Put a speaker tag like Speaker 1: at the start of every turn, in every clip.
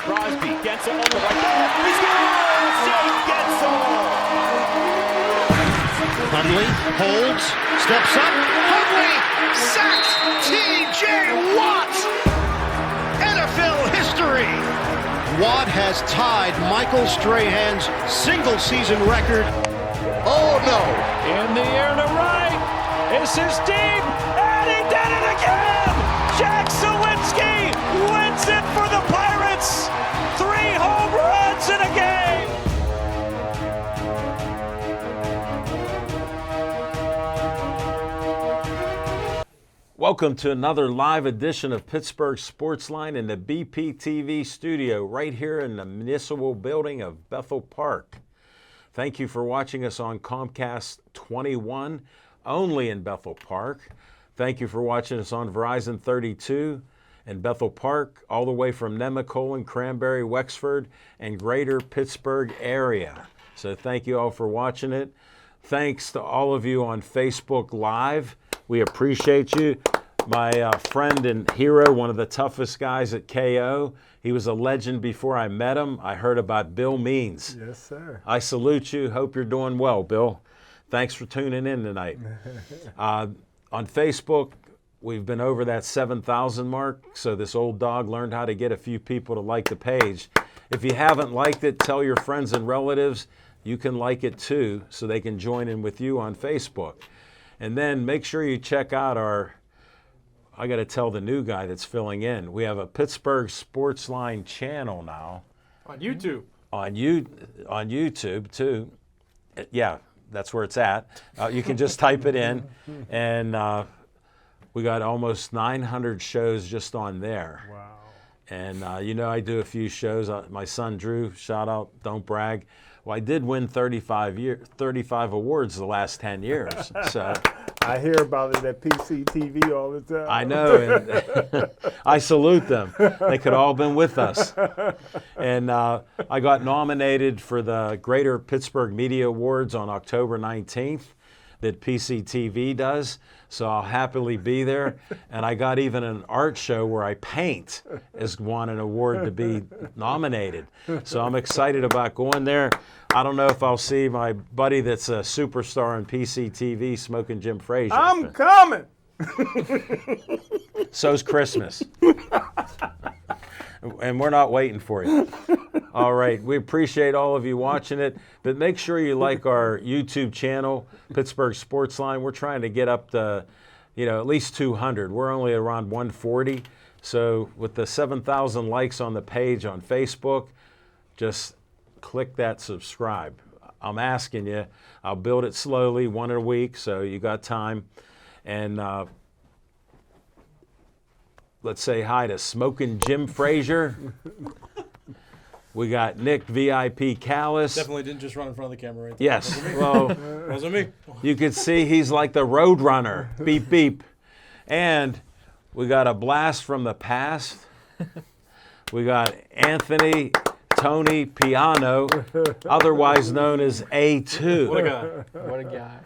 Speaker 1: Crosby, Gensel on the right. He scores! Jake Gensel!
Speaker 2: Hundley holds, steps up. Hundley sacks T.J. Watt. NFL history. Watt has tied Michael Strahan's single-season record. Oh, no.
Speaker 1: In the air to right. This is deep. And he did it again. Jack Sawinski wins it for the Pirates. 3 home runs in a game. Welcome to another live edition of Pittsburgh Sportsline in the BPTV studio right here in the municipal building of Bethel Park. Thank you for watching us on Comcast 21, only in Bethel Park. Thank you for watching us on Verizon 32 in Bethel Park, all the way from Nemacolin, Cranberry, Wexford, and greater Pittsburgh area. So thank you all for watching it. Thanks to all of you on Facebook Live. We appreciate you. My friend and hero, one of the toughest guys at KO. He was a legend before I met him. I heard about Bill Means.
Speaker 3: Yes, sir.
Speaker 1: I salute you. Hope you're doing well, Bill. Thanks for tuning in tonight. On Facebook, we've been over that 7,000 mark, so this old dog learned how to get a few people to like the page. If you haven't liked it, tell your friends and relatives you can like it too, so they can join in with you on Facebook. And then make sure you check out I got to tell the new guy that's filling in. We have a Pittsburgh Sportsline channel now.
Speaker 3: On YouTube.
Speaker 1: On YouTube, too. Yeah, that's where it's at. You can just type it in. And we got almost 900 shows just on there.
Speaker 3: Wow.
Speaker 1: And, I do a few shows. My son, Drew, shout out, don't brag. Well, I did win 35 awards the last 10 years. So
Speaker 3: I hear about it at PCTV all the time.
Speaker 1: I know, and I salute them. They could all have been with us. And I got nominated for the Greater Pittsburgh Media Awards on October 19th that PCTV does, so I'll happily be there. And I got even an art show where I paint as won an award to be nominated. So I'm excited about going there. I don't know if I'll see my buddy that's a superstar on PCTV, Smoking Jim Frazier.
Speaker 3: I'm coming.
Speaker 1: So's Christmas. And we're not waiting for you. All right. We appreciate all of you watching it. But make sure you like our YouTube channel, Pittsburgh Sportsline. We're trying to get up to, at least 200. We're only around 140. So with the 7,000 likes on the page on Facebook, just click that subscribe. I'm asking you. I'll build it slowly, one a week, so you got time. And let's say hi to Smoking Jim Frazier. We got Nick VIP Callis.
Speaker 4: Definitely didn't just run in front of the camera right there.
Speaker 1: Yes. Well,
Speaker 4: Wasn't me.
Speaker 1: you could see he's like the road runner. Beep, beep. And we got a blast from the past. We got Anthony Tony Piano, otherwise known as A2.
Speaker 4: What a guy. What a guy.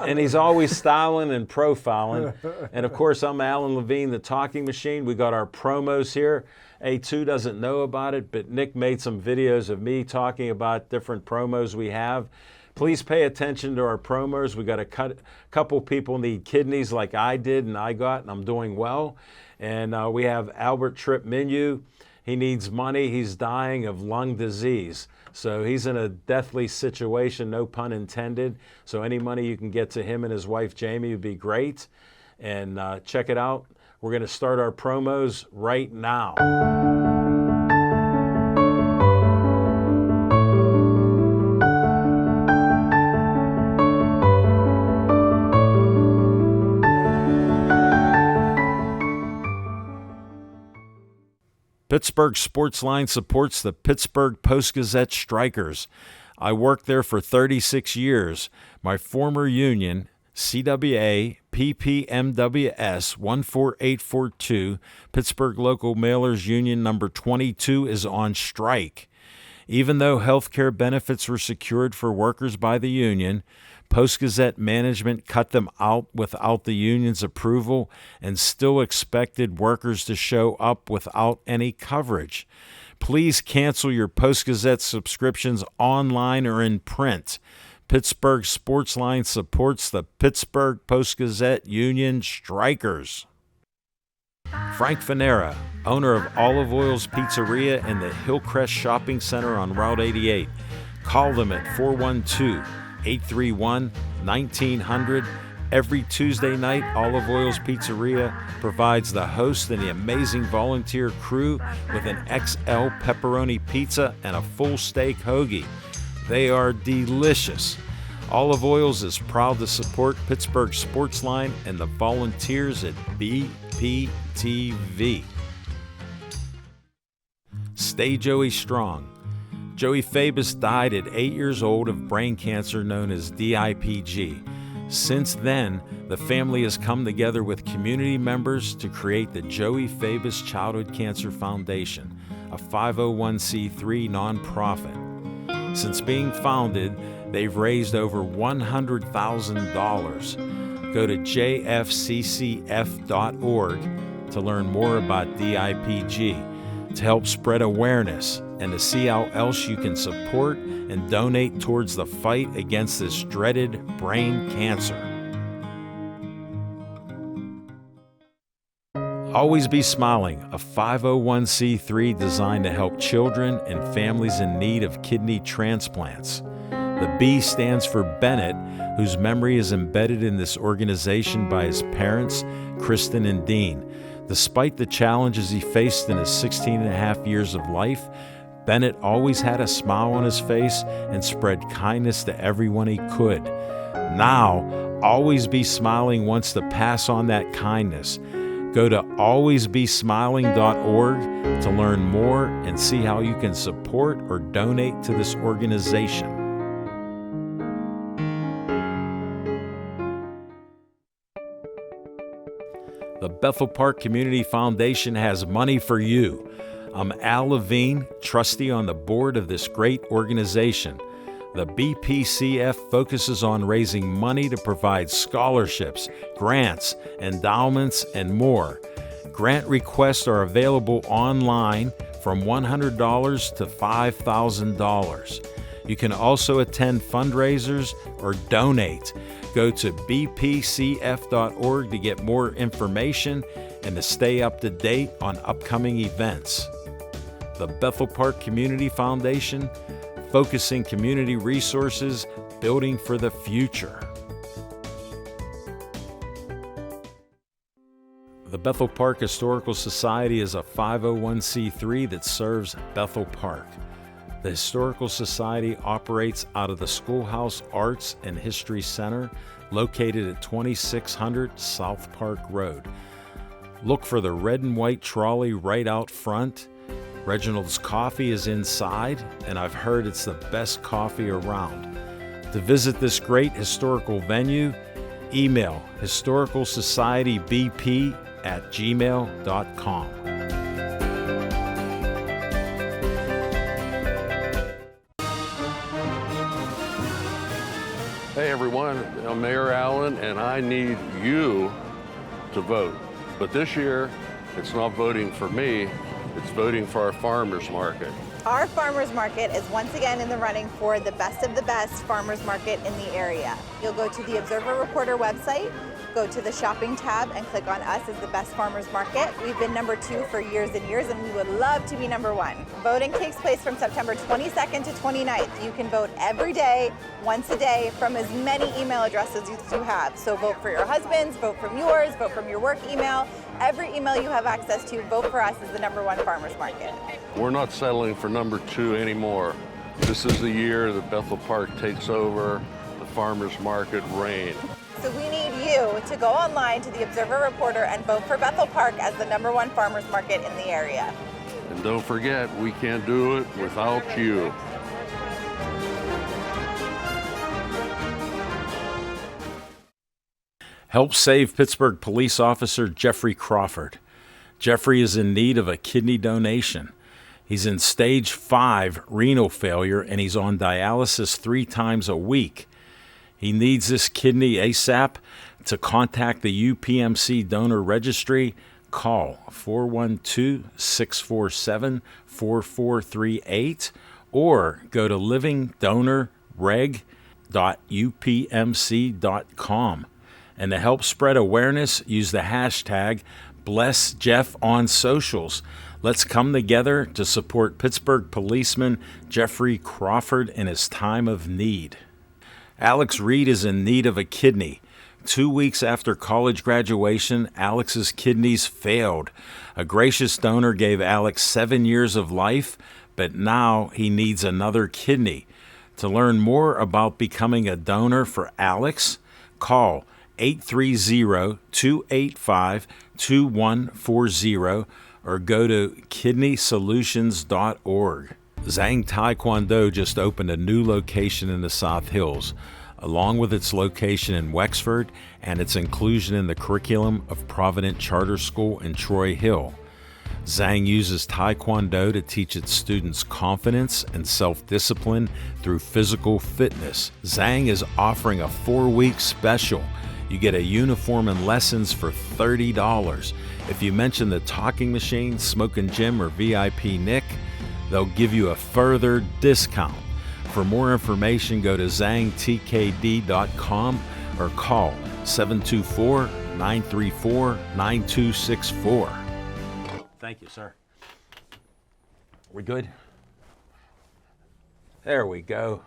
Speaker 1: And he's always styling and profiling. And of course, I'm Alan Levine, the talking machine. We got our promos here. A2 doesn't know about it, but Nick made some videos of me talking about different promos we have. Please pay attention to our promos. We got a couple people need kidneys like I did and I got, and I'm doing well. And we have Albert Tripp Menu. He needs money. He's dying of lung disease. So he's in a deathly situation, no pun intended. So any money you can get to him and his wife, Jamie, would be great. And check it out. We're going to start our promos right now. Pittsburgh Sportsline supports the Pittsburgh Post-Gazette Strikers. I worked there for 36 years. My former union, CWA PPMWS 14842, Pittsburgh Local Mailers Union number 22, is on strike. Even though health care benefits were secured for workers by the union, Post-Gazette management cut them out without the union's approval and still expected workers to show up without any coverage. Please cancel your Post-Gazette subscriptions online or in print. Pittsburgh Sportsline supports the Pittsburgh Post-Gazette Union Strikers. Frank Fanera, owner of Olive Oil's Pizzeria and the Hillcrest Shopping Center on Route 88. Call them at 412-831-1900. Every Tuesday night, Olive Oil's Pizzeria provides the host and the amazing volunteer crew with an XL pepperoni pizza and a full steak hoagie. They are delicious. Olive Oil's is proud to support Pittsburgh Sportsline and the volunteers at BPTV. Stay Joey strong. Joey Fabus died at 8 years old of brain cancer known as DIPG. Since then, the family has come together with community members to create the Joey Fabus Childhood Cancer Foundation, a 501c3 nonprofit. Since being founded, they've raised over $100,000. Go to jfccf.org to learn more about DIPG, to help spread awareness, and to see how else you can support and donate towards the fight against this dreaded brain cancer. Always Be Smiling, a 501c3 designed to help children and families in need of kidney transplants. The B stands for Bennett, whose memory is embedded in this organization by his parents, Kristen and Dean. Despite the challenges he faced in his 16 and a half years of life, Bennett always had a smile on his face and spread kindness to everyone he could. Now, Always Be Smiling wants to pass on that kindness. Go to alwaysbesmiling.org to learn more and see how you can support or donate to this organization. The Bethel Park Community Foundation has money for you. I'm Al Levine, trustee on the board of this great organization. The BPCF focuses on raising money to provide scholarships, grants, endowments, and more. Grant requests are available online from $100 to $5,000. You can also attend fundraisers or donate. Go to bpcf.org to get more information and to stay up to date on upcoming events. The Bethel Park Community Foundation, focusing community resources, building for the future. The Bethel Park Historical Society is a 501c3 that serves Bethel Park. The Historical Society operates out of the Schoolhouse Arts and History Center, located at 2600 South Park Road. Look for the red and white trolley right out front. Reginald's Coffee is inside, and I've heard it's the best coffee around. To visit this great historical venue, email historicalsocietybp@gmail.com.
Speaker 5: Hey everyone, I'm Mayor Allen and I need you to vote. But this year, it's not voting for me, it's voting for our farmers market.
Speaker 6: Our farmers market is once again in the running for the best of the best farmers market in the area. You'll go to the Observer Reporter website, go to the shopping tab and click on us as the best farmers market. We've been number 2 for years and years and we would love to be number 1. Voting takes place from September 22nd to 29th. You can vote every day, once a day, from as many email addresses as you have. So vote for your husband's, vote from yours, vote from your work email. Every email you have access to, vote for us as the number 1 farmers market.
Speaker 5: We're not settling for number 2 anymore. This is the year that Bethel Park takes over the farmers market reign.
Speaker 6: So we need you to go online to the Observer Reporter and vote for Bethel Park as the number 1 farmers market in the area.
Speaker 5: And don't forget, we can't do it without you.
Speaker 1: Help save Pittsburgh police officer Jeffrey Crawford. Jeffrey is in need of a kidney donation. He's in stage 5 renal failure and he's on dialysis 3 times a week. He needs this kidney ASAP. To contact the UPMC donor registry, call 412-647-4438 or go to livingdonorreg.upmc.com. And to help spread awareness, use the hashtag #BlessJeff on socials. Let's come together to support Pittsburgh policeman Jeffrey Crawford in his time of need. Alex Reed is in need of a kidney. 2 weeks after college graduation, Alex's kidneys failed. A gracious donor gave Alex 7 years of life, but now he needs another kidney. To learn more about becoming a donor for Alex, call 830-285-2140 or go to kidneysolutions.org. Zhang Taekwondo just opened a new location in the South Hills, along with its location in Wexford and its inclusion in the curriculum of Provident Charter School in Troy Hill. Zhang uses Taekwondo to teach its students confidence and self-discipline through physical fitness. Zhang is offering a 4-week special. You get a uniform and lessons for $30. If you mention the Talking Machine, Smoking Jim, or VIP Nick, they'll give you a further discount. For more information, go to zhangtkd.com or call 724-934-9264. Thank you, sir. Are we good? There we go.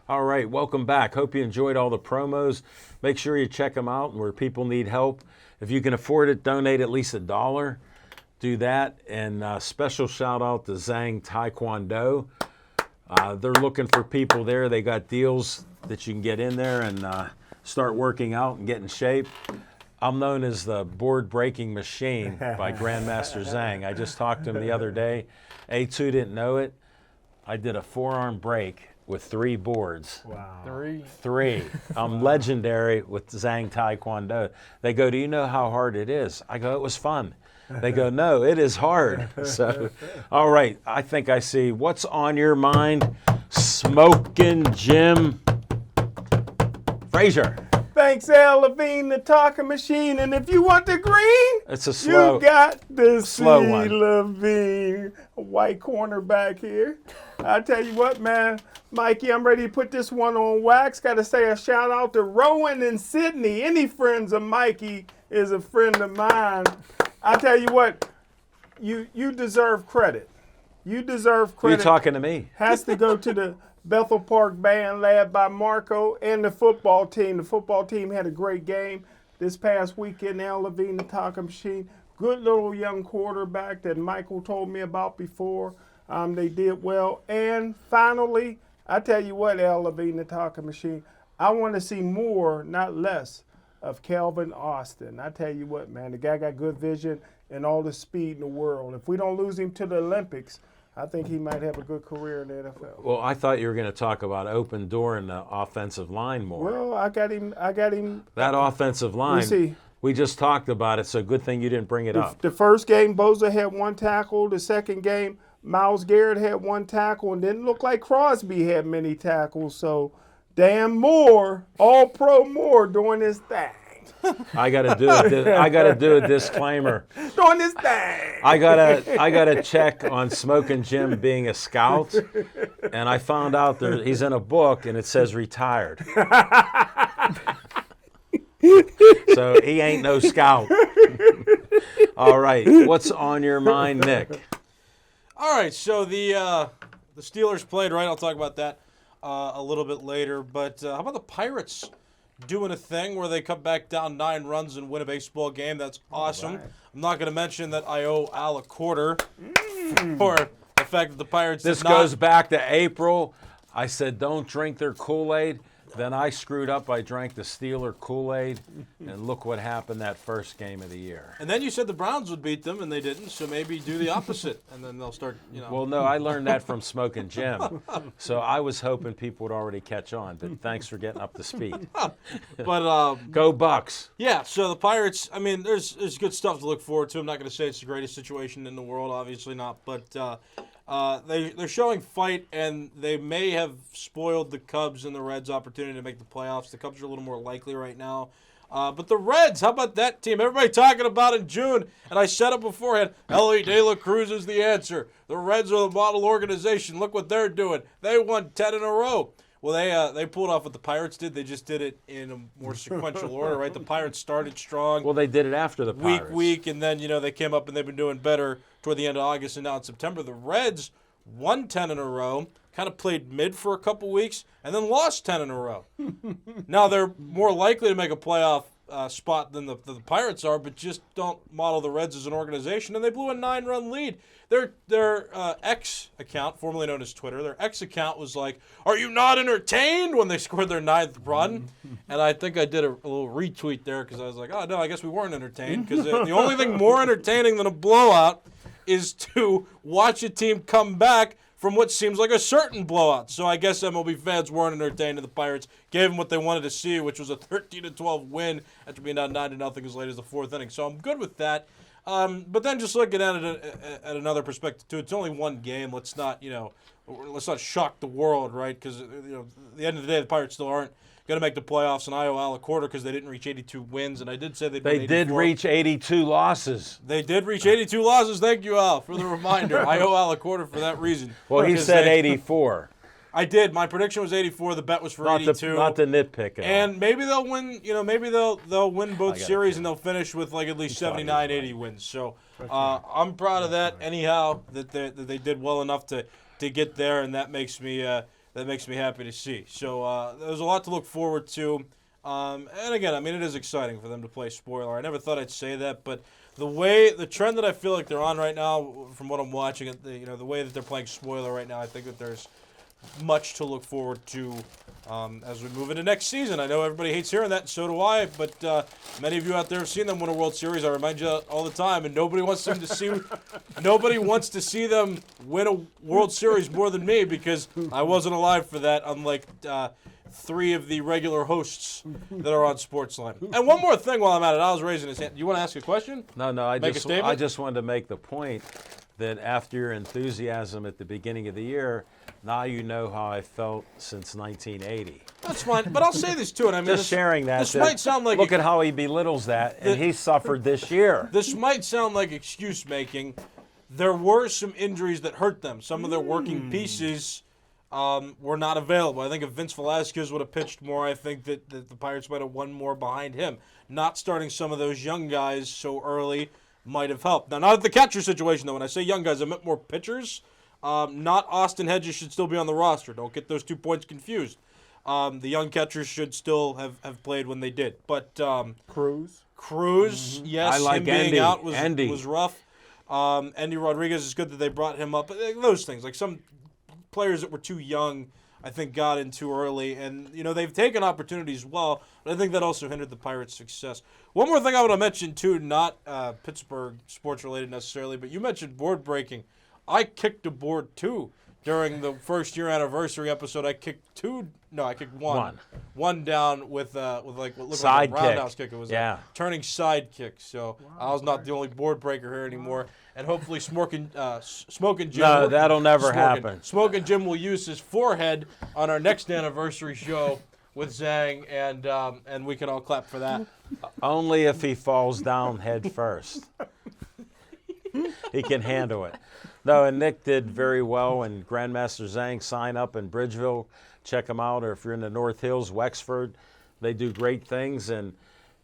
Speaker 1: All right, welcome back. Hope you enjoyed all the promos. Make sure you check them out where people need help. If you can afford it, donate at least $1. Do that. And special shout out to Zhang Taekwondo. They're looking for people there. They got deals that you can get in there and start working out and get in shape. I'm known as the board breaking machine by Grandmaster Zhang. I just talked to him the other day. A2 didn't know it. I did a forearm break with 3 boards.
Speaker 3: Wow.
Speaker 1: 3. I'm legendary with Zhang Taekwondo. They go, do you know how hard it is? I go, it was fun. They go, no, it is hard. So, all right, I think I see. What's on your mind? Smoking Jim Frazier.
Speaker 3: Thanks, Al Levine, the Talking Machine. And if you want the green,
Speaker 1: It's a slow,
Speaker 3: you got the
Speaker 1: slow
Speaker 3: C.
Speaker 1: one.
Speaker 3: Levine, a white cornerback here. I tell you what, man, Mikey, I'm ready to put this one on wax. Got to say a shout out to Rowan and Sydney. Any friends of Mikey is a friend of mine. I tell you what, you deserve credit. You deserve credit.
Speaker 1: You talking to me?
Speaker 3: Has to go to the Bethel Park Band led by Marco and the football team. The football team had a great game this past weekend. Al Levine, the Talking Machine. Good little young quarterback that Michael told me about before. They did well. And finally, I tell you what, Al Levine, the Talking Machine, I want to see more, not less, of Calvin Austin. I tell you what, man, the guy got good vision and all the speed in the world. If we don't lose him to the Olympics, I think he might have a good career in the NFL.
Speaker 1: Well, I thought you were going to talk about open door in the offensive line more.
Speaker 3: Well, I got him.
Speaker 1: That offensive line,
Speaker 3: see.
Speaker 1: we just talked about it, so good thing you didn't bring it up.
Speaker 3: The first game, Boza had 1 tackle. The second game, Myles Garrett had 1 tackle, and didn't look like Crosby had many tackles. So, Dan Moore, All-Pro Moore, doing his thing.
Speaker 1: I got to do it. I got to do a disclaimer.
Speaker 3: Doing his thing.
Speaker 1: I gotta check on Smoking Jim being a scout, and I found out he's in a book and it says retired. So he ain't no scout. All right, what's on your mind, Nick?
Speaker 4: All right, so the Steelers played, right? I'll talk about that a little bit later. But how about the Pirates doing a thing where they come back down 9 runs and win a baseball game? That's awesome. Right. I'm not going to mention that I owe Al a quarter for the fact that the Pirates
Speaker 1: This goes back to April. I said don't drink their Kool-Aid. Then I screwed up. I drank the Steeler Kool-Aid, and look what happened that first game of the year.
Speaker 4: And then you said the Browns would beat them, and they didn't, so maybe do the opposite, and then they'll start,
Speaker 1: Well, no, I learned that from Smoking Jim. So I was hoping people would already catch on, but thanks for getting up to speed.
Speaker 4: But
Speaker 1: go Bucks.
Speaker 4: Yeah, so the Pirates, I mean, there's good stuff to look forward to. I'm not going to say it's the greatest situation in the world, obviously not, but they're showing fight, and they may have spoiled the Cubs and the Reds' opportunity to make the playoffs. The Cubs are a little more likely right now. But the Reds, how about that team? Everybody talking about in June, and I said it beforehand, Ellie De La Cruz is the answer. The Reds are the model organization. Look what they're doing. They won 10 in a row. Well, they pulled off what the Pirates did. They just did it in a more sequential order, right? The Pirates started strong.
Speaker 1: Well, they did it after the Pirates.
Speaker 4: Week, and then, they came up and they've been doing better toward the end of August and now in September. The Reds won 10 in a row, kind of played mid for a couple weeks, and then lost 10 in a row. Now they're more likely to make a playoff spot than the Pirates are, but just don't model the Reds as an organization, and they blew a 9-run lead. Their X account, formerly known as Twitter, their X account was like, "Are you not entertained?" when they scored their 9th run. And I think I did a little retweet there because I was like, "Oh, no, I guess we weren't entertained," because the only thing more entertaining than a blowout is to watch a team come back from what seems like a certain blowout. So I guess MLB fans weren't entertained, and the Pirates gave them what they wanted to see, which was a 13-12 win after being down 9-0 as late as the 4th inning. So I'm good with that. But then just looking at it at another perspective too, it's only one game. Let's not shock the world, right? Because at the end of the day, the Pirates still aren't going to make the playoffs in Io Alacorta because they didn't reach 82 wins, and I did say they
Speaker 1: did reach 82 losses.
Speaker 4: They did reach 82 losses. Thank you, Al, for the reminder. Io Alacorta for that reason.
Speaker 1: Well, he said 84.
Speaker 4: I did. My prediction was 84. The bet was for 82.
Speaker 1: Not to nitpick it.
Speaker 4: And maybe they'll win. Maybe they'll win both series and they'll finish with like at least 79, 80 wins. So I'm proud of that. Anyhow, that they did well enough to get there, and that makes me happy to see. So there's a lot to look forward to. And again, I mean, it is exciting for them to play spoiler. I never thought I'd say that, but the trend that I feel like they're on right now, from what I'm watching, the way that they're playing spoiler right now, I think that there's much to look forward to as we move into next season. I know everybody hates hearing that, and so do I, but many of you out there have seen them win a World Series. I remind you all the time, and nobody wants to see them win a World Series more than me, because I wasn't alive for that, unlike 3 of the regular hosts that are on Sportsline. And one more thing while I'm at it, I was raising his hand. Do you want to ask a question?
Speaker 1: No, I just wanted to make the point that after your enthusiasm at the beginning of the year, now you know how I felt since 1980.
Speaker 4: That's fine, but I'll say this too, and I mean,
Speaker 1: just sharing that.
Speaker 4: This might sound like
Speaker 1: look at how he belittles that, and he suffered this year.
Speaker 4: This might sound like excuse making. There were some injuries that hurt them. Some of their working pieces were not available. I think if Vince Velasquez would have pitched more, I think that the Pirates might have won more behind him. Not starting some of those young guys so early might have helped. Now, not at the catcher situation, though. When I say young guys, I meant more pitchers. Not Austin Hedges should still be on the roster. Don't get those 2 points confused. The young catchers should still have played when they did. But
Speaker 3: Cruz,
Speaker 4: yes,
Speaker 1: I like
Speaker 4: him being
Speaker 1: Endy.
Speaker 4: out was rough. Endy Rodriguez is good that they brought him up. But those things, like some players that were too young, I think got in too early. And, they've taken opportunities well, but I think that also hindered the Pirates' success. One more thing I want to mention, too, not Pittsburgh sports-related necessarily, but you mentioned board breaking. I kicked a board, too, during the first-year anniversary episode. I kicked one. One down with like what looked like a roundhouse kick. It was a turning side kick. So I was not the only board breaker here anymore. And hopefully Smoking Jim.
Speaker 1: No, that'll never happen.
Speaker 4: Smoking Jim will use his forehead on our next anniversary show with Zhang, and we can all clap for that.
Speaker 1: Only if he falls down head first. He can handle it. No, and Nick did very well, and Grandmaster Zhang, sign up in Bridgeville. Check him out, or if you're in the North Hills, Wexford, they do great things. And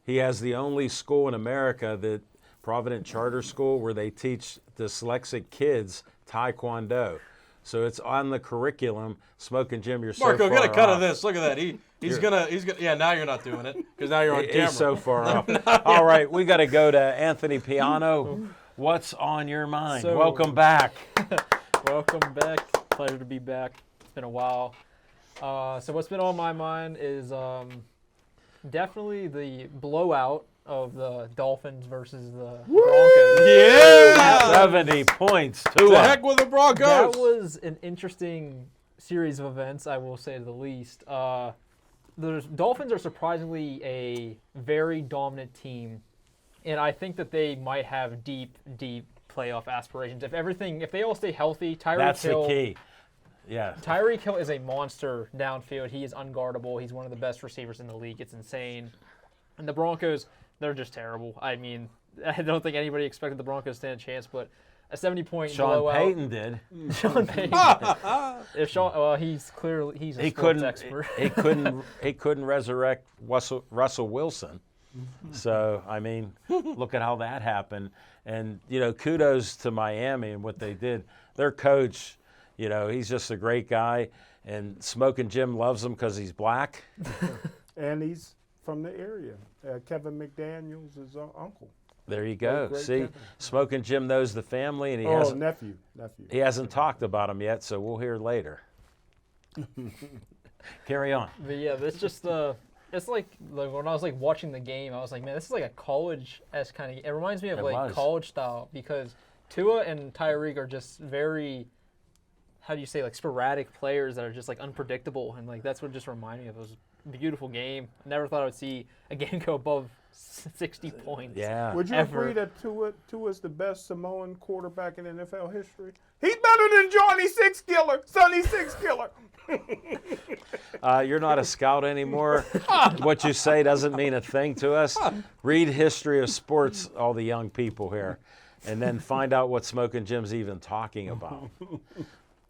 Speaker 1: he has the only school in America, the Provident Charter School, where they teach dyslexic kids Taekwondo. So it's on the curriculum. Smoking Jim, you're
Speaker 4: Marco,
Speaker 1: so far
Speaker 4: get a cut
Speaker 1: off.
Speaker 4: of this. Look at that. He's gonna. Yeah, now you're not doing it because now you're on camera.
Speaker 1: He's so far off. All right, we got to go to Anthony Piano. What's on your mind?
Speaker 7: So-
Speaker 1: Welcome back.
Speaker 7: Welcome back. Pleasure to be back. It's been a while. So what's been on my mind is definitely the blowout of the Dolphins versus the Broncos.
Speaker 4: Yeah.
Speaker 1: 70 points.
Speaker 4: The heck with the Broncos.
Speaker 7: That was an interesting series of events, I will say the least. The Dolphins are surprisingly a very dominant team, and I think that they might have deep playoff aspirations. If they all stay healthy,
Speaker 1: That's the key. Yeah.
Speaker 7: Tyreek Hill is a monster downfield. He is unguardable. He's one of the best receivers in the league. It's insane. And the Broncos, they're just terrible. I mean, I don't think anybody expected the Broncos to stand a chance, but a 70-point
Speaker 1: Sean
Speaker 7: blowout.
Speaker 1: Payton did.
Speaker 7: Sean Payton. If Sean, well, he's a
Speaker 1: He
Speaker 7: sports
Speaker 1: couldn't.
Speaker 7: expert.
Speaker 1: He couldn't resurrect Russell Wilson. So I mean, look at how that happened. And kudos to Miami and what they did. Their coach, he's just a great guy. And Smoking Jim loves him because he's black.
Speaker 3: And he's from the area. Kevin McDaniels is uncle.
Speaker 1: There you go.
Speaker 3: Great
Speaker 1: See,
Speaker 3: Kevin.
Speaker 1: Smoking Jim knows the family, and he
Speaker 3: nephew.
Speaker 1: he hasn't talked about him yet. So we'll hear later. Carry on.
Speaker 7: But yeah, it's just it's like when I was like watching the game, I was like, man, this is like a college-esque kind of. It reminds me of
Speaker 1: It
Speaker 7: like
Speaker 1: was.
Speaker 7: college style because Tua and Tyreek are just very, how do you say, like sporadic players that are just like unpredictable, and like that's what it just reminded me of. It was a beautiful game. Never thought I would see a game go above 60 points.
Speaker 1: Yeah.
Speaker 3: Would you
Speaker 7: Ever.
Speaker 3: agree that Tua's the best Samoan quarterback in NFL history? He's better than Sonny Sixkiller.
Speaker 1: You're not a scout anymore. What you say doesn't mean a thing to us. Read history of sports, all the young people here, and then find out what Smoking Jim's even talking about.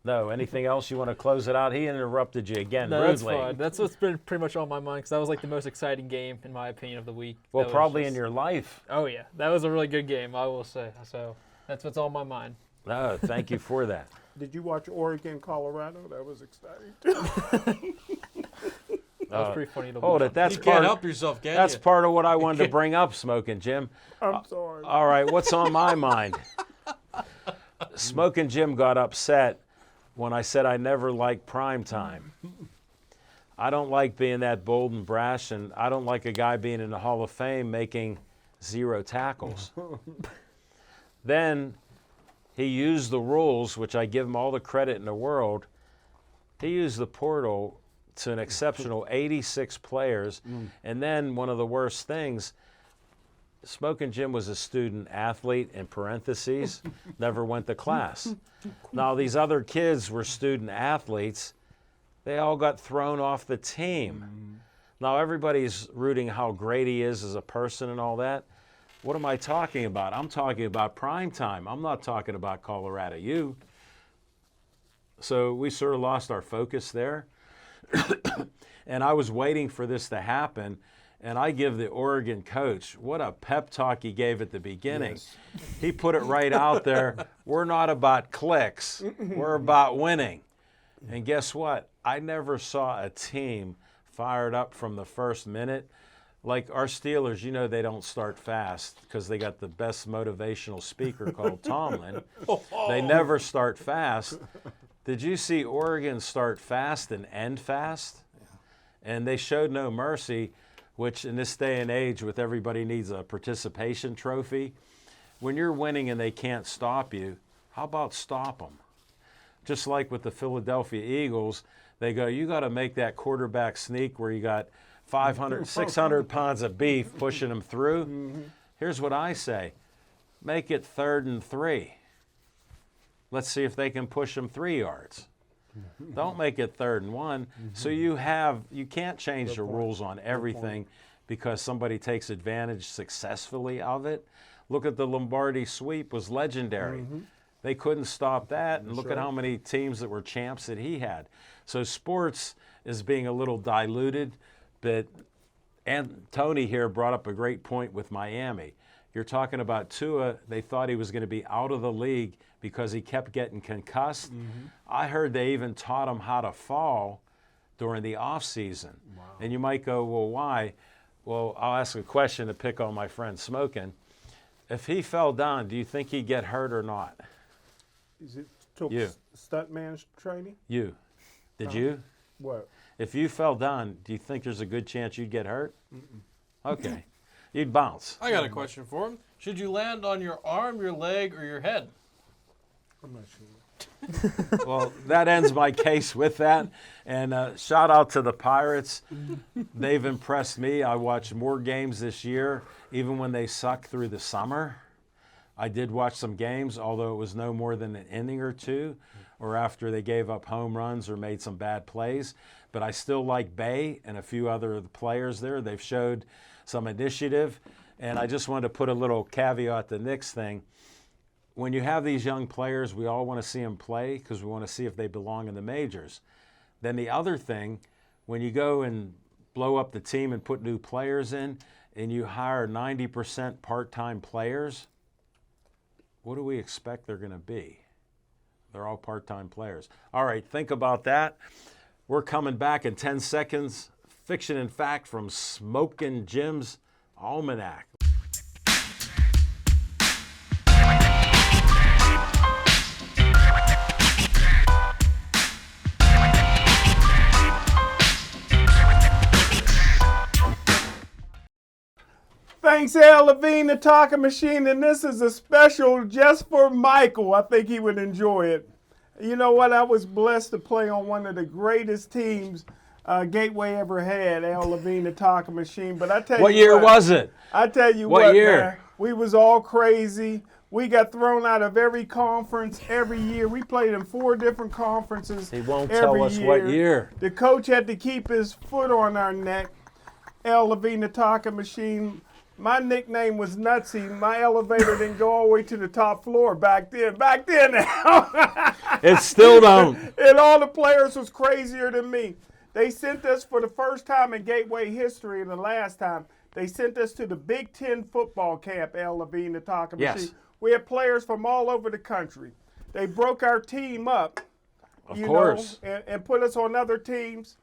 Speaker 1: No, anything else you want to close it out? He interrupted you again
Speaker 7: No, that's
Speaker 1: rudely.
Speaker 7: fine. That's what's been pretty much on my mind because that was like the most exciting game in my opinion of the week.
Speaker 1: Well,
Speaker 7: That was
Speaker 1: probably in
Speaker 7: just-
Speaker 1: your life.
Speaker 7: Oh yeah, that was a really good game, I will say. So that's what's on my mind.
Speaker 1: No, thank you for that.
Speaker 3: Did you watch Oregon, Colorado? That was exciting.
Speaker 7: That was pretty funny to
Speaker 1: Hold
Speaker 7: watch.
Speaker 1: it. That's
Speaker 4: You can't
Speaker 1: part.
Speaker 4: help yourself, can
Speaker 1: That's
Speaker 4: you?
Speaker 1: part of what I wanted to bring up, Smoking Jim.
Speaker 3: I'm sorry.
Speaker 1: All right, what's on my mind? Smoking Jim got upset when I said I never liked prime time. I don't like being that bold and brash, and I don't like a guy being in the Hall of Fame making 0 tackles. Then he used the rules, which I give him all the credit in the world. He used the portal to an exceptional 86 players. And then one of the worst things, Smoking Jim was a student athlete, in parentheses, never went to class. Now, these other kids were student athletes. They all got thrown off the team. Now, everybody's rooting how great he is as a person and all that. What am I talking about? I'm talking about prime time. I'm not talking about Colorado U. So we sort of lost our focus there. And I was waiting for this to happen. And I give the Oregon coach, what a pep talk he gave at the beginning. He put it right out there. We're not about clicks. We're about winning. And guess what? I never saw a team fired up from the first minute. Like our Steelers, they don't start fast because they got the best motivational speaker called Tomlin. They never start fast. Did you see Oregon start fast and end fast? And they showed no mercy, which in this day and age with everybody needs a participation trophy, when you're winning and they can't stop you, how about stop them? Just like with the Philadelphia Eagles, they go, you got to make that quarterback sneak where you got 500, 600 pounds of beef pushing them through. Here's what I say. Make it 3rd and 3. Let's see if they can push them 3 yards. Don't make it 3rd and 1. So you can't change the rules on everything because somebody takes advantage successfully of it. Look at the Lombardi sweep, was legendary. They couldn't stop that, and look at how many teams that were champs that he had. So sports is being a little diluted, but Tony here brought up a great point with Miami. You're talking about Tua. They thought he was going to be out of the league because he kept getting concussed. I heard they even taught him how to fall during the offseason. And you might go, well, why? Well, I'll ask a question to pick on my friend Smoking. If he fell down, do you think he'd get hurt or not?
Speaker 3: Is it took
Speaker 1: You.
Speaker 3: stuntman's training?
Speaker 1: You. Did you?
Speaker 3: What?
Speaker 1: If you fell down, do you think there's a good chance you'd get hurt? Okay. You'd bounce.
Speaker 4: I got a question for him. Should you land on your arm, your leg, or your head?
Speaker 3: I'm not sure.
Speaker 1: Well, that ends my case with that. And shout out to the Pirates. They've impressed me. I watched more games this year, even when they suck through the summer. I did watch some games, although it was no more than an inning or two, or after they gave up home runs or made some bad plays. But I still like Bay and a few other of the players there. They've showed some initiative. And I just wanted to put a little caveat to Nick's thing. When you have these young players, we all want to see them play because we want to see if they belong in the majors. Then the other thing, when you go and blow up the team and put new players in and you hire 90% part-time players, what do we expect they're going to be? They're all part-time players. All right, think about that. We're coming back in 10 seconds. Fiction and fact from Smokin' Jim's Almanac.
Speaker 3: Thanks, Al Levine, the Talking Machine, and this is a special just for Michael. I think he would enjoy it. You know what? I was blessed to play on one of the greatest teams Gateway ever had, Al Levine, the Talking Machine. But I tell you
Speaker 1: What year was it?
Speaker 3: I tell you
Speaker 1: What year?
Speaker 3: man, we was all crazy. We got thrown out of every conference every year. We played in 4 different conferences.
Speaker 1: He won't
Speaker 3: every
Speaker 1: tell us what year.
Speaker 3: The coach had to keep his foot on our neck. Al Levine, the Talking Machine. My nickname was Nutsy. My elevator didn't go all the way to the top floor back then.
Speaker 1: It still don't.
Speaker 3: And all the players was crazier than me. They sent us for the first time in Gateway history, and the last time, they sent us to the Big Ten football camp, Al Levine, the Talking Machine.
Speaker 1: Yes.
Speaker 3: We had players from all over the country. They broke our team up,
Speaker 1: Of course.
Speaker 3: and put us on other teams.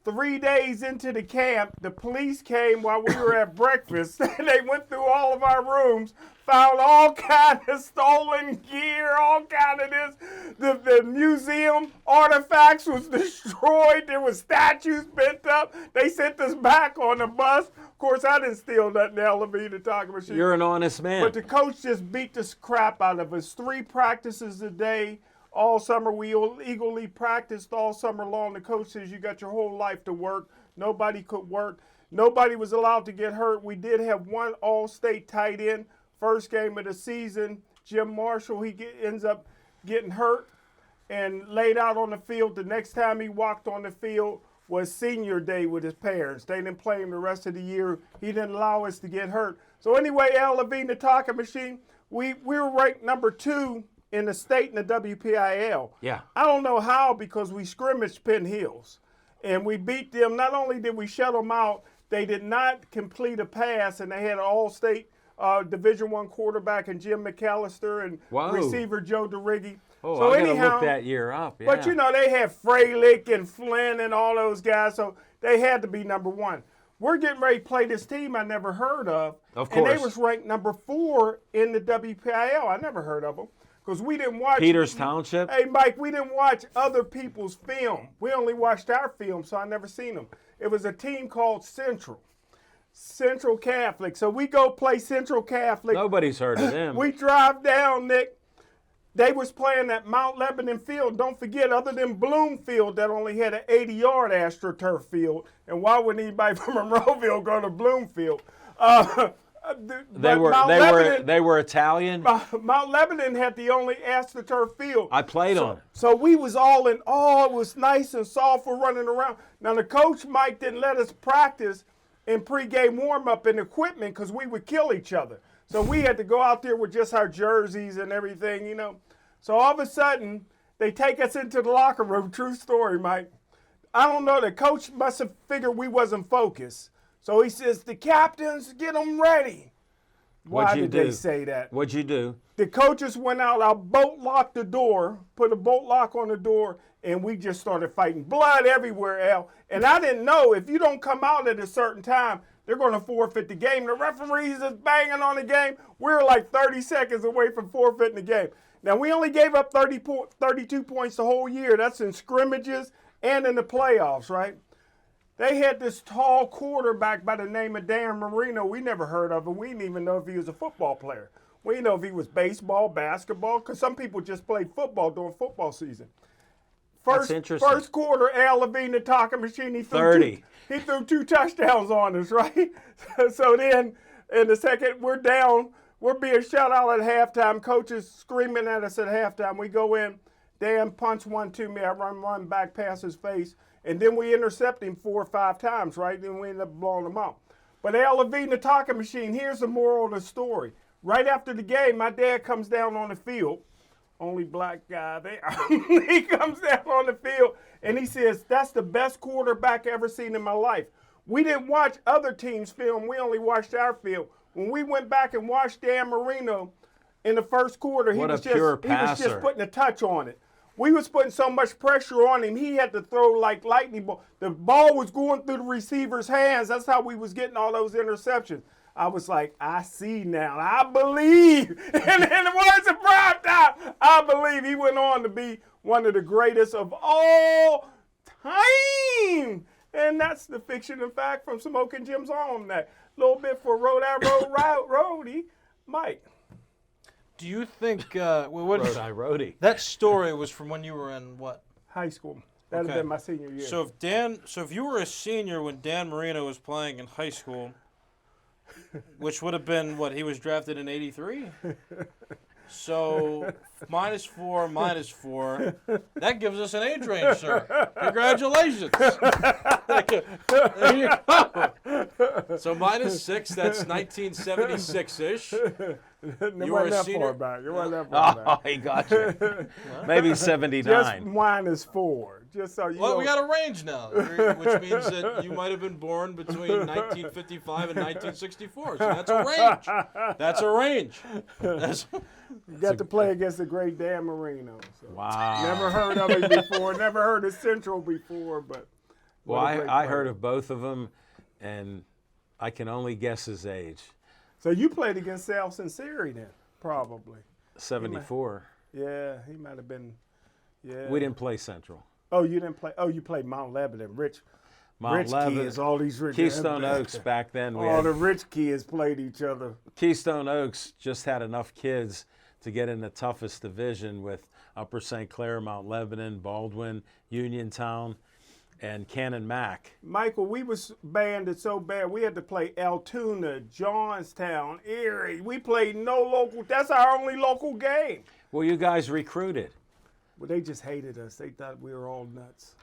Speaker 3: 3 days into the camp, the police came while we were at breakfast. They went through all of our rooms, found all kind of stolen gear, all kind of this. The museum artifacts was destroyed. There was statues bent up. They sent us back on the bus. Of course, I didn't steal nothing, Al Levine, the Talking Machine.
Speaker 1: You're an honest man.
Speaker 3: But the coach just beat the crap out of us. 3 practices a day. All summer, we eagerly practiced all summer long. The coach says you got your whole life to work. Nobody could work. Nobody was allowed to get hurt. We did have one all-state tight end. First game of the season, Jim Marshall, ends up getting hurt and laid out on the field. The next time he walked on the field was senior day with his parents. They didn't play him the rest of the year. He didn't allow us to get hurt. So anyway, Al Levine, the Talking Machine, we were ranked number 2 in the state in the WPIL.
Speaker 1: Yeah.
Speaker 3: I don't know how, because we scrimmaged Penn Hills. And we beat them. Not only did we shut them out, they did not complete a pass, and they had an all-state Division I quarterback in Jim McAllister and
Speaker 1: Whoa.
Speaker 3: receiver Joe DeRiggi.
Speaker 1: Oh,
Speaker 3: so
Speaker 1: I gotta
Speaker 3: anyhow,
Speaker 1: look that year up. Yeah.
Speaker 3: but you know, they had Freilich and Flynn and all those guys, so they had to be number 1. We're getting ready to play this team I never heard of.
Speaker 1: Of
Speaker 3: And they
Speaker 1: course.
Speaker 3: was ranked number 4 in the WPIL. I never heard of them. Because we didn't watch
Speaker 1: Peters Township.
Speaker 3: Hey, Mike, we didn't watch other people's film. We only watched our film, so I never seen them. It was a team called Central Catholic. So we go play Central Catholic.
Speaker 1: Nobody's heard of them.
Speaker 3: We drive down, Nick. They was playing at Mount Lebanon Field. Don't forget, other than Bloomfield, that only had an 80-yard AstroTurf field. And why would anybody from Monroeville go to Bloomfield?
Speaker 1: They were Italian.
Speaker 3: Mount Lebanon had the only AstroTurf field.
Speaker 1: I played on it.
Speaker 3: So we was all in awe. It was nice and soft. We're running around. Now the coach, Mike, didn't let us practice in pregame warm-up and equipment because we would kill each other. So we had to go out there with just our jerseys and everything, you know. So all of a sudden, they take us into the locker room. True story, Mike. I don't know. The coach must have figured we wasn't focused. So he says, the captains, get them ready. Why did they say that?
Speaker 1: What'd you do?
Speaker 3: The coaches went out, I bolt locked the door, put a bolt lock on the door, and we just started fighting. Blood everywhere, Al. And I didn't know, if you don't come out at a certain time, they're going to forfeit the game. The referees is banging on the game. We're like 30 seconds away from forfeiting the game. Now, we only gave up 32 points the whole year. That's in scrimmages and in the playoffs, right? They had this tall quarterback by the name of Dan Marino. We never heard of him. We didn't even know if he was a football player. We didn't know if he was baseball, basketball, because some people just played football during football season.
Speaker 1: That's interesting.
Speaker 3: First quarter, Al Levine, the Talking Machine, he threw
Speaker 1: 30.
Speaker 3: He threw 2 touchdowns on us, right? So then, in the second, we're down. We're being shut out at halftime. Coaches screaming at us at halftime. We go in. Dan punts one to me. I run back past his face. And then we intercept him 4 or 5 times, right? Then we end up blowing him out. But Al Levine, the talking machine, here's the moral of the story. Right after the game, my dad comes down on the field. Only black guy there. He comes down on the field and he says, "That's the best quarterback I ever seen in my life." We didn't watch other teams' film. We only watched our film. When we went back and watched Dan Marino in the first quarter, he was just putting a touch on it. We was putting so much pressure on him, he had to throw like lightning ball. The ball was going through the receiver's hands. That's how we was getting all those interceptions. I was like, I see now. I believe. And in the words of prime time, I believe. He went on to be one of the greatest of all time. And that's the fiction and fact from Smoking Jim's Almanac. A little bit for Roadie, Mike.
Speaker 4: Do you think
Speaker 1: Roadie.
Speaker 4: that story was from when you were in what?
Speaker 3: High school. That would have been my senior year.
Speaker 4: So if you were a senior when Dan Marino was playing in high school, which would have been what, he was drafted in '83? So -4, that gives us an age range, sir. Congratulations. There you go. So -6, that's 1976-ish.
Speaker 3: You were that far back. You weren't that far
Speaker 1: Oh,
Speaker 3: back.
Speaker 1: he got you. Maybe 79.
Speaker 3: Just -4. Just so you
Speaker 4: Well,
Speaker 3: know.
Speaker 4: we got a range now, which means that you might have been born between 1955 and 1964. So that's a range. That's a range.
Speaker 3: You got to play against the great Dan Marino. So.
Speaker 1: Wow.
Speaker 3: Never heard of him before. Never heard of Central before, but.
Speaker 1: Well,
Speaker 3: what a great
Speaker 1: I
Speaker 3: player.
Speaker 1: heard of both of them, and I can only guess his age.
Speaker 3: So you played against Sal Sinceri then, probably.
Speaker 1: 74.
Speaker 3: Yeah, he might have been. Yeah.
Speaker 1: We didn't play Central.
Speaker 3: Oh, you didn't play. Oh, you played Mount Lebanon. Rich
Speaker 1: Lebanon,
Speaker 3: kids. All these rich.
Speaker 1: Keystone Oaks back then.
Speaker 3: All the rich kids played each other.
Speaker 1: Keystone Oaks just had enough kids to get in the toughest division with Upper St. Clair, Mount Lebanon, Baldwin, Uniontown, and Cannon Mac.
Speaker 3: Michael, we was banded so bad we had to play Altoona, Johnstown, Erie. We played no local. That's our only local game.
Speaker 1: Well, you guys recruited.
Speaker 3: Well, they just hated us. They thought we were all nuts.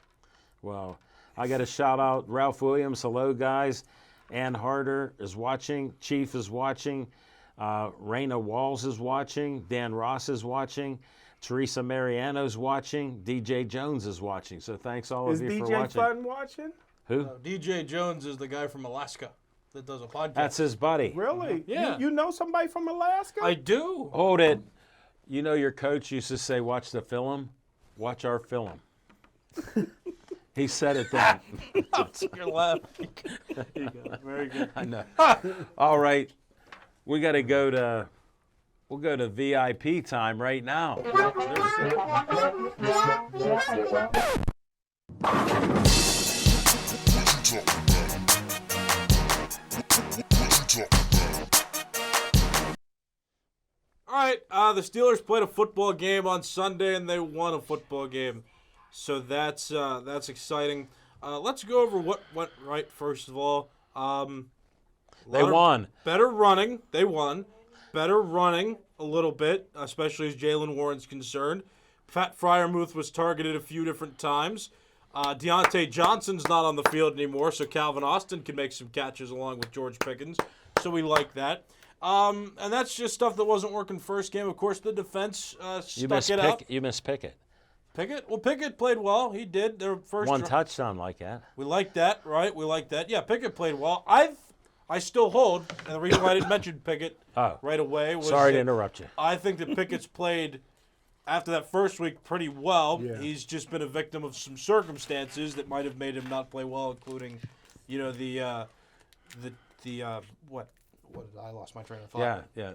Speaker 1: Well, I got to shout out Ralph Williams. Hello, guys. Ann Harder is watching. Chief is watching. Raina Walls is watching. Dan Ross is watching. Teresa Mariano's watching. DJ Jones is watching. So thanks all
Speaker 3: Is
Speaker 1: of you for
Speaker 3: DJ
Speaker 1: watching.
Speaker 3: Fun watching?
Speaker 1: Who?
Speaker 4: DJ Jones is the guy from Alaska that does a podcast.
Speaker 1: That's his buddy.
Speaker 3: Really?
Speaker 4: Yeah.
Speaker 3: You know somebody from Alaska?
Speaker 4: I do.
Speaker 1: Hold it. You know your coach used to say, watch the film. Watch our film. He said it then.
Speaker 4: You're laughing. There you go. Very good.
Speaker 1: I know. All right. We got to go to, we'll go to VIP time right now.
Speaker 4: All right, the Steelers played a football game on Sunday and they won a football game, so that's exciting. Let's go over what went right first of all.
Speaker 1: They won.
Speaker 4: Better running. They won. Better running a little bit, especially as Jalen Warren's concerned. Pat Freiermuth was targeted a few different times. Deontay Johnson's not on the field anymore, so Calvin Austin can make some catches along with George Pickens. So we like that. And that's just stuff that wasn't working first game. Of course, the defense stuck it out.
Speaker 1: You missed Pickett.
Speaker 4: Pickett? Well, Pickett played well. He did. Their first
Speaker 1: One touchdown like that.
Speaker 4: We like that, right? We like that. Yeah, Pickett played well. I still hold, and the reason why I didn't mention Pickett right away was
Speaker 1: Sorry to interrupt you.
Speaker 4: I think that Pickett's played after that first week pretty well.
Speaker 3: Yeah.
Speaker 4: He's just been a victim of some circumstances that might have made him not play well, including, you know, what did I lost my train of thought?
Speaker 1: Yeah.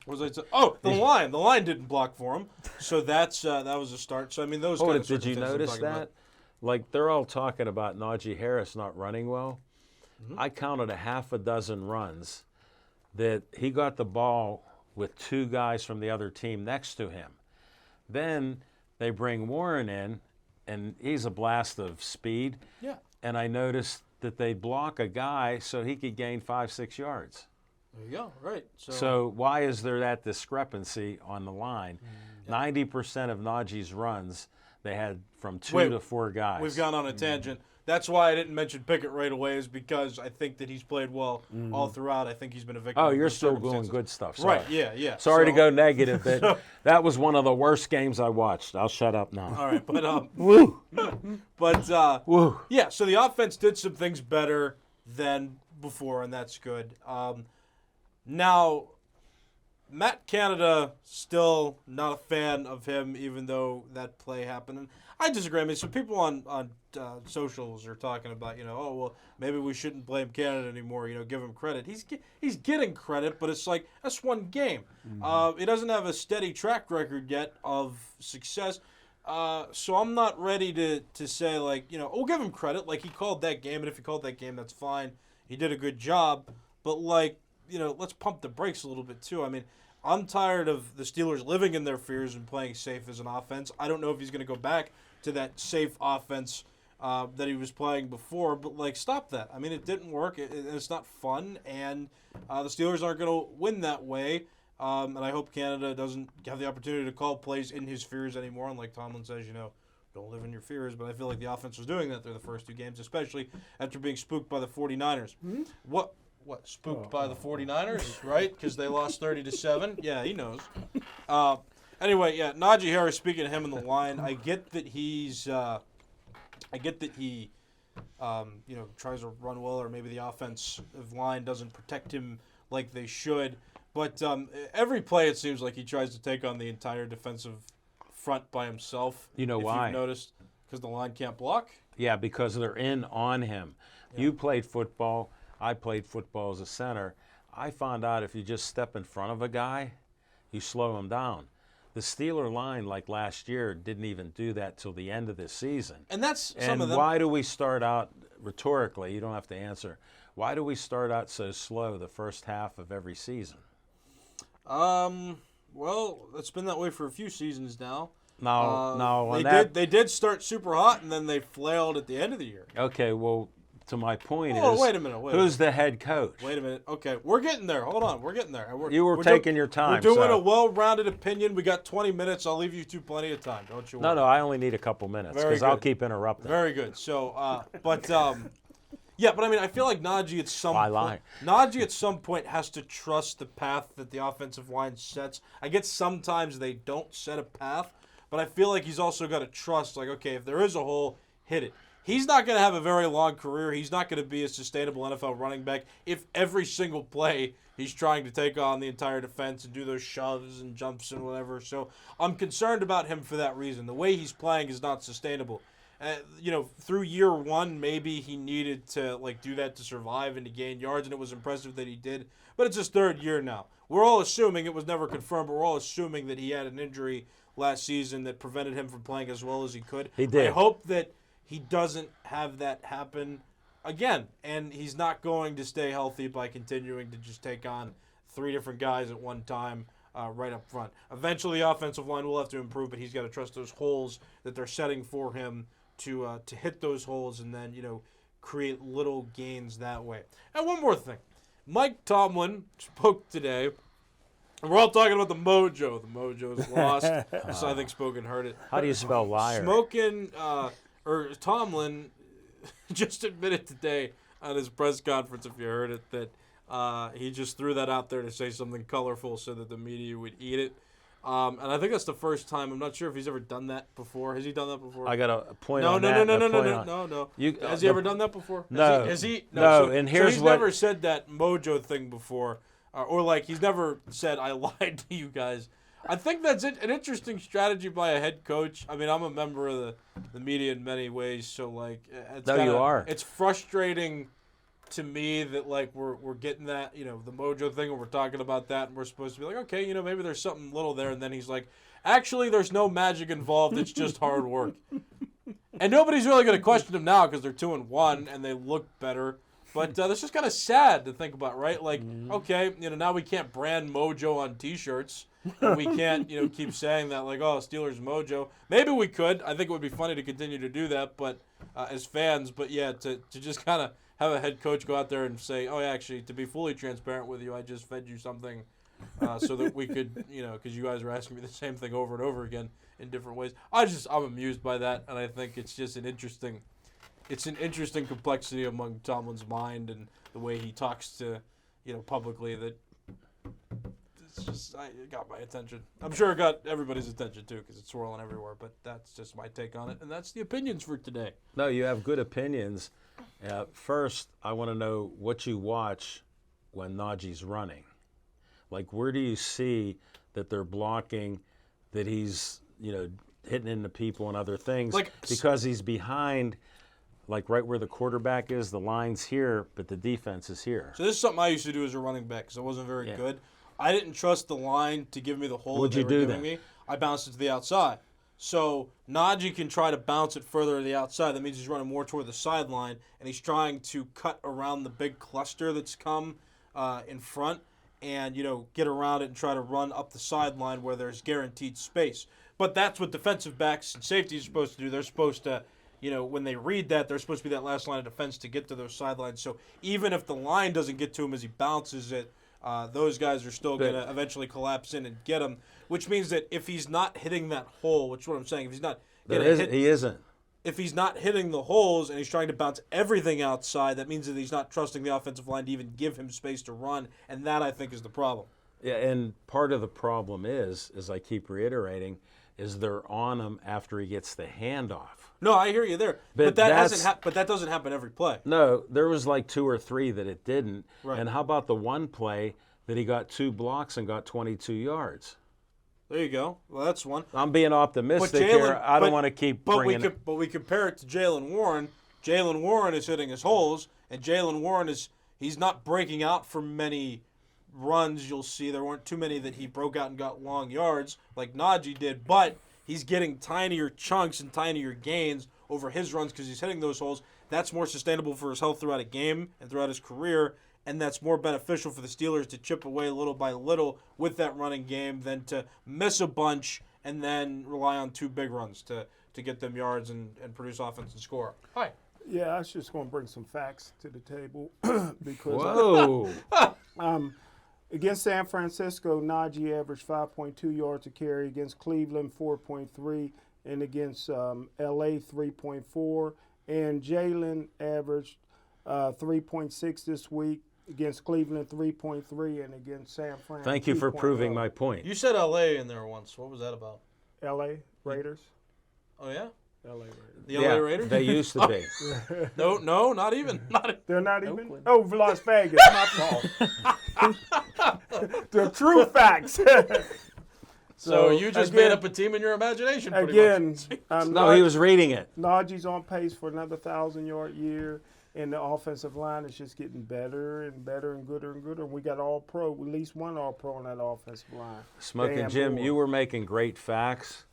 Speaker 4: What was I saying? Oh, the line. The line didn't block for him, so that was a start. So I mean, those.
Speaker 1: Oh,
Speaker 4: kind of
Speaker 1: did you
Speaker 4: circumstances I'm
Speaker 1: notice
Speaker 4: talking about.
Speaker 1: that? Like they're all talking about Najee Harris not running well.
Speaker 4: Mm-hmm.
Speaker 1: I counted a half a dozen runs that he got the ball with two guys from the other team next to him. Then they bring Warren in, and he's a blast of speed.
Speaker 4: Yeah.
Speaker 1: And I noticed that they block a guy so he could gain 5-6 yards.
Speaker 4: There you go. Right.
Speaker 1: So why is there that discrepancy on the line? 90% of Najee's runs, they had from two to four guys.
Speaker 4: We've gone on a tangent. That's why I didn't mention Pickett right away, is because I think that he's played well all throughout. I think he's been a victim.
Speaker 1: Oh,
Speaker 4: of
Speaker 1: you're
Speaker 4: those
Speaker 1: still doing
Speaker 4: circumstances.
Speaker 1: good stuff. Sorry.
Speaker 4: Right, yeah.
Speaker 1: Sorry to
Speaker 4: So-
Speaker 1: go negative, but that was one of the worst games I watched. I'll shut up now.
Speaker 4: All right, but
Speaker 1: Woo!
Speaker 4: But yeah, so the offense did some things better than before, and that's good. Now, Matt Canada, still not a fan of him, even though that play happened. And I disagree. I mean, some people on socials are talking about, oh, well, maybe we shouldn't blame Canada anymore, give him credit. He's getting credit, but it's like, that's one game. He doesn't have a steady track record yet of success. So I'm not ready to say, like, we'll give him credit. Like, he called that game, and if he called that game, that's fine. He did a good job. But, like, let's pump the brakes a little bit, too. I mean, I'm tired of the Steelers living in their fears and playing safe as an offense. I don't know if he's going to go back to that safe offense that he was playing before, but, like, stop that. I mean, it didn't work. It's not fun, and the Steelers aren't going to win that way. And I hope Canada doesn't have the opportunity to call plays in his fears anymore. And like Tomlin says, don't live in your fears. But I feel like the offense was doing that through the first two games, especially after being spooked by the 49ers. What? Spooked by the 49ers, right? Because they lost 30-7. Yeah, he knows. Anyway, yeah, Najee Harris, speaking of him in the line, I get that he tries to run well, or maybe the offensive line doesn't protect him like they should. But every play, it seems like he tries to take on the entire defensive front by himself.
Speaker 1: You know why?
Speaker 4: You've noticed, because the line can't block.
Speaker 1: Yeah, because they're in on him. Yeah. You played football. I played football as a center. I found out if you just step in front of a guy, you slow him down. The Steeler line, like last year, didn't even do that till the end of the season.
Speaker 4: And that's some
Speaker 1: and
Speaker 4: of them.
Speaker 1: Why do we start out, rhetorically, you don't have to answer, why do we start out so slow the first half of every season?
Speaker 4: Well, it's been that way for a few seasons now. They did start super hot, and then they flailed at the end of the year.
Speaker 1: Okay, well, to my point is,
Speaker 4: wait a minute.
Speaker 1: Who's the head coach?
Speaker 4: Wait a minute. Okay, we're getting there. Hold on, we're getting there.
Speaker 1: You were taking your time.
Speaker 4: We're doing a well-rounded opinion. We got 20 minutes. I'll leave you two plenty of time. Don't you worry.
Speaker 1: No, I only need a couple minutes because I'll keep interrupting.
Speaker 4: Very good. So, yeah, but I mean, I feel like Najee at some point has to trust the path that the offensive line sets. I get sometimes they don't set a path, but I feel like he's also got to trust, like, okay, if there is a hole, hit it. He's not going to have a very long career. He's not going to be a sustainable NFL running back if every single play he's trying to take on the entire defense and do those shoves and jumps and whatever. So I'm concerned about him for that reason. The way he's playing is not sustainable. Through year one, maybe he needed to do that to survive and to gain yards, and it was impressive that he did. But it's his third year now. We're all assuming, it was never confirmed, but we're all assuming that he had an injury last season that prevented him from playing as well as he could.
Speaker 1: He did.
Speaker 4: I hope that he doesn't have that happen again, and he's not going to stay healthy by continuing to just take on three different guys at one time right up front. Eventually, the offensive line will have to improve, but he's got to trust those holes that they're setting for him to hit those holes and then, create little gains that way. And one more thing. Mike Tomlin spoke today, and we're all talking about the mojo. The mojo is lost. So I think Spoken heard it.
Speaker 1: How do you spell liar?
Speaker 4: Tomlin just admitted today on his press conference, if you heard it, that he just threw that out there to say something colorful so that the media would eat it. And I think that's the first time. I'm not sure if he's ever done that before. Has he done that before?
Speaker 1: I got a point
Speaker 4: no,
Speaker 1: on
Speaker 4: no,
Speaker 1: that.
Speaker 4: No. Has he ever done that before?
Speaker 1: No.
Speaker 4: Has he?
Speaker 1: No.
Speaker 4: So,
Speaker 1: and here's
Speaker 4: he's
Speaker 1: what.
Speaker 4: never said that mojo thing before, or he's never said I lied to you guys. I think that's an interesting strategy by a head coach. I mean, I'm a member of the media in many ways, so
Speaker 1: you are.
Speaker 4: It's frustrating to me that we're getting that, the mojo thing, and we're talking about that, and we're supposed to be like, okay, maybe there's something little there, and then he's like, actually, there's no magic involved. It's just hard work. And nobody's really going to question him now because they're 2-1 and they look better. But that's just kind of sad to think about, right? Okay, now we can't brand mojo on T-shirts. And we can't, keep saying that Steelers mojo. Maybe we could. I think it would be funny to continue to do that, but as fans. But yeah, to just kind of have a head coach go out there and say, oh, actually, to be fully transparent with you, I just fed you something so that we could, because you guys are asking me the same thing over and over again in different ways. I'm amused by that, and I think it's just an interesting it's an interesting complexity among Tomlin's mind and the way he talks to, publicly that it's just it got my attention. I'm sure it got everybody's attention too because it's swirling everywhere. But that's just my take on it, and that's the opinions for today.
Speaker 1: No, you have good opinions. First, I want to know what you watch when Najee's running. Like, where do you see that they're blocking, that he's, hitting into people and other things? Because he's behind, like right where the quarterback is, the line's here, but the defense is here.
Speaker 4: So this is something I used to do as a running back because I wasn't very good. I didn't trust the line to give me the hole
Speaker 1: What'd
Speaker 4: that they
Speaker 1: you
Speaker 4: were
Speaker 1: do
Speaker 4: giving
Speaker 1: then?
Speaker 4: me. I bounced it to the outside. So Najee can try to bounce it further to the outside. That means he's running more toward the sideline, and he's trying to cut around the big cluster that's come in front and, get around it and try to run up the sideline where there's guaranteed space. But that's what defensive backs and safeties are supposed to do. They're supposed to, when they read that, they're supposed to be that last line of defense to get to those sidelines. So even if the line doesn't get to him as he bounces it, those guys are still going to eventually collapse in and get him, which means that if he's not hitting that hole, which is what I'm saying, if he's not
Speaker 1: He isn't.
Speaker 4: If he's not hitting the holes and he's trying to bounce everything outside, that means that he's not trusting the offensive line to even give him space to run, and that, I think, is the problem.
Speaker 1: Yeah, and part of the problem is, as I keep reiterating, is they're on him after he gets the handoff.
Speaker 4: No, I hear you there, but that doesn't happen every play.
Speaker 1: No, there was like 2 or 3 that it didn't.
Speaker 4: Right.
Speaker 1: And how about the one play that he got 2 blocks and got 22 yards?
Speaker 4: There you go. Well, that's one.
Speaker 1: I'm being optimistic here. I don't want to keep bringing it.
Speaker 4: But we compare it to Jaylen Warren. Jaylen Warren is hitting his holes, and Jaylen Warren he's not breaking out for many runs. You'll see there weren't too many that he broke out and got long yards like Najee did, but he's getting tinier chunks and tinier gains over his runs because he's hitting those holes. That's more sustainable for his health throughout a game and throughout his career, and that's more beneficial for the Steelers to chip away little by little with that running game than to miss a bunch and then rely on 2 big runs to get them yards and produce offense and score. Hi.
Speaker 3: Yeah, I was just going to bring some facts to the table
Speaker 1: Whoa.
Speaker 3: because against San Francisco, Najee averaged 5.2 yards a carry. Against Cleveland, 4.3, and against LA, 3.4. And Jaylen averaged 3.6 this week. Against Cleveland, 3.3, and against San Fran.
Speaker 1: Thank you for proving my point.
Speaker 4: You said L.A. in there once. What was that about?
Speaker 3: LA Raiders.
Speaker 4: Oh, yeah?
Speaker 3: LA Raiders.
Speaker 4: The LA Raiders?
Speaker 1: They used to be.
Speaker 4: No, not even.
Speaker 3: They're not even? Oakland. Oh, Las Vegas. My fault. The true facts.
Speaker 4: So you just made up a team in your imagination, pretty
Speaker 3: again,
Speaker 4: much.
Speaker 1: No, he was reading it.
Speaker 3: Najee's on pace for another 1,000-yard year, and the offensive line is just getting better and better and gooder and gooder. We got all-pro, at least one all-pro on that offensive line.
Speaker 1: Smoking Jim, you were making great facts,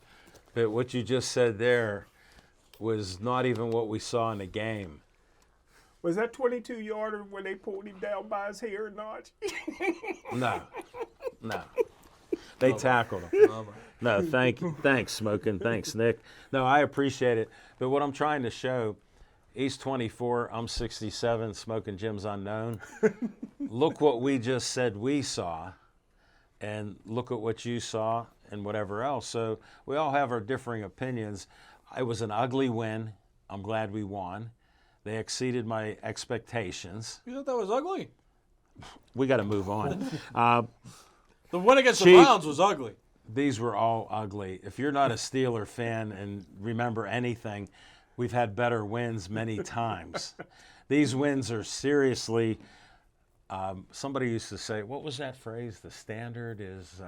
Speaker 1: but what you just said there was not even what we saw in the game.
Speaker 3: Was that 22-yarder when they pulled him down by his hair, Najee?
Speaker 1: No. They tackled him. No, thanks, Smoking. Thanks, Nick. No, I appreciate it. But what I'm trying to show, he's 24, I'm 67, Smoking Jim's unknown. Look what we just said we saw, and look at what you saw and whatever else. So we all have our differing opinions. It was an ugly win. I'm glad we won. They exceeded my expectations.
Speaker 4: You thought that was ugly?
Speaker 1: We got to move on.
Speaker 4: The win against the Browns was ugly.
Speaker 1: These were all ugly. If you're not a Steeler fan and remember anything, we've had better wins many times. These wins are seriously, somebody used to say, what was that phrase? The standard is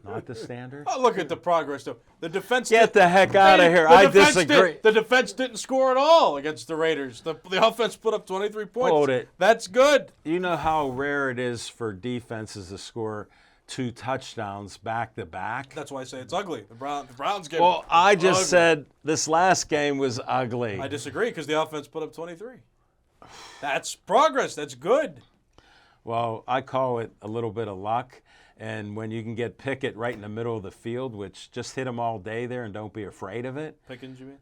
Speaker 1: not the standard?
Speaker 4: Oh, look at the progress, though. The defense.
Speaker 1: Get the heck out of here. I disagree.
Speaker 4: The defense didn't score at all against the Raiders. The offense put up 23 points.
Speaker 1: Hold it.
Speaker 4: That's good.
Speaker 1: You know how rare it is for defenses to score 2 touchdowns back-to-back?
Speaker 4: That's why I say it's ugly. The Browns game.
Speaker 1: Well, I
Speaker 4: was
Speaker 1: just
Speaker 4: ugly.
Speaker 1: said this last game was ugly.
Speaker 4: I disagree because the offense put up 23. That's progress. That's good.
Speaker 1: Well, I call it a little bit of luck. And when you can get Pickett right in the middle of the field, which just hit him all day there and don't be afraid of it.
Speaker 4: Pickens, you mean?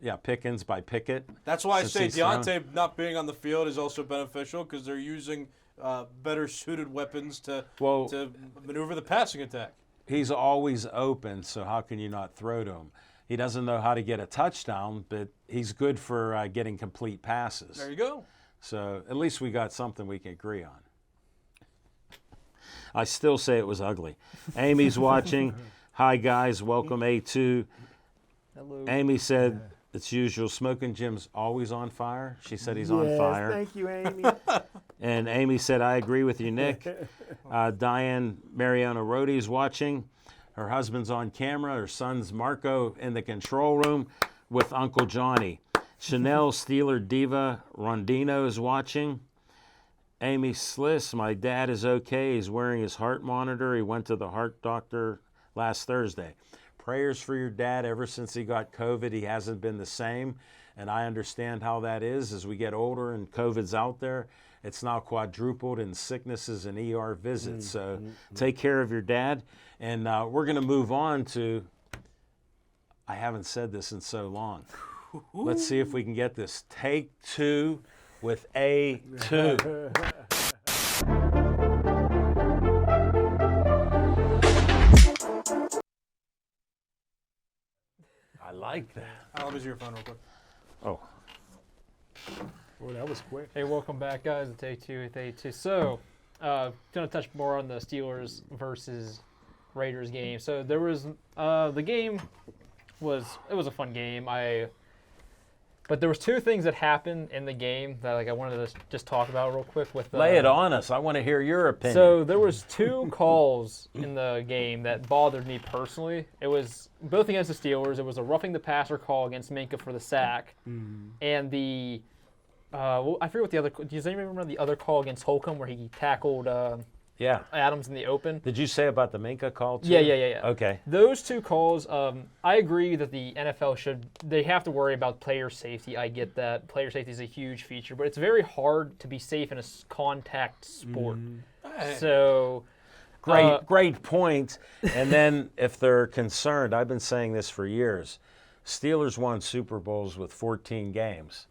Speaker 1: Yeah, Pickens by Pickett.
Speaker 4: That's why I
Speaker 1: Since
Speaker 4: say
Speaker 1: he's
Speaker 4: Deontay not being on the field is also beneficial because they're using better suited weapons to maneuver the passing attack.
Speaker 1: He's always open, so how can you not throw to him? He doesn't know how to get a touchdown, but he's good for getting complete passes.
Speaker 4: There you go.
Speaker 1: So at least we got something we can agree on. I still say it was ugly. Amy's watching. Hi, guys. Welcome, A2.
Speaker 7: Hello.
Speaker 1: Amy said, it's usual. Smoking Jim's always on fire. She said he's on fire.
Speaker 3: Thank you, Amy.
Speaker 1: And Amy said, I agree with you, Nick. Diane Mariana Rody's watching. Her husband's on camera. Her son's Marco in the control room with Uncle Johnny. Chanel Steeler Diva Rondino is watching. Amy Sliss, my dad is okay. He's wearing his heart monitor. He went to the heart doctor last Thursday. Prayers for your dad. Ever since he got COVID, he hasn't been the same. And I understand how that is as we get older and COVID's out there. It's now quadrupled in sicknesses and ER visits. So take care of your dad. And we're going to move on to, I haven't said this in so long. Let's see if we can get this. Take two with A2. I like that.
Speaker 4: Let me see your phone real quick.
Speaker 1: Oh,
Speaker 3: Well, that was quick.
Speaker 7: Hey, welcome back, guys. To Take Two with A2. So, gonna touch more on the Steelers versus Raiders game. So there was the game was a fun game. But there was two things that happened in the game that I wanted to just talk about real quick.
Speaker 1: lay it on us. I want to hear your opinion.
Speaker 7: So there was two calls in the game that bothered me personally. It was both against the Steelers. It was a roughing the passer call against Minkah for the sack, and the I forget what the other. Does anyone remember the other call against Holcomb where he tackled
Speaker 1: yeah.
Speaker 7: Adams in the open?
Speaker 1: Did you say about the Minkah call too?
Speaker 7: Yeah.
Speaker 1: Okay.
Speaker 7: Those two calls, I agree that the NFL they have to worry about player safety. I get that. Player safety is a huge feature, but it's very hard to be safe in a contact sport. So,
Speaker 1: Great point. And then if they're concerned, I've been saying this for years, Steelers won Super Bowls with 14 games.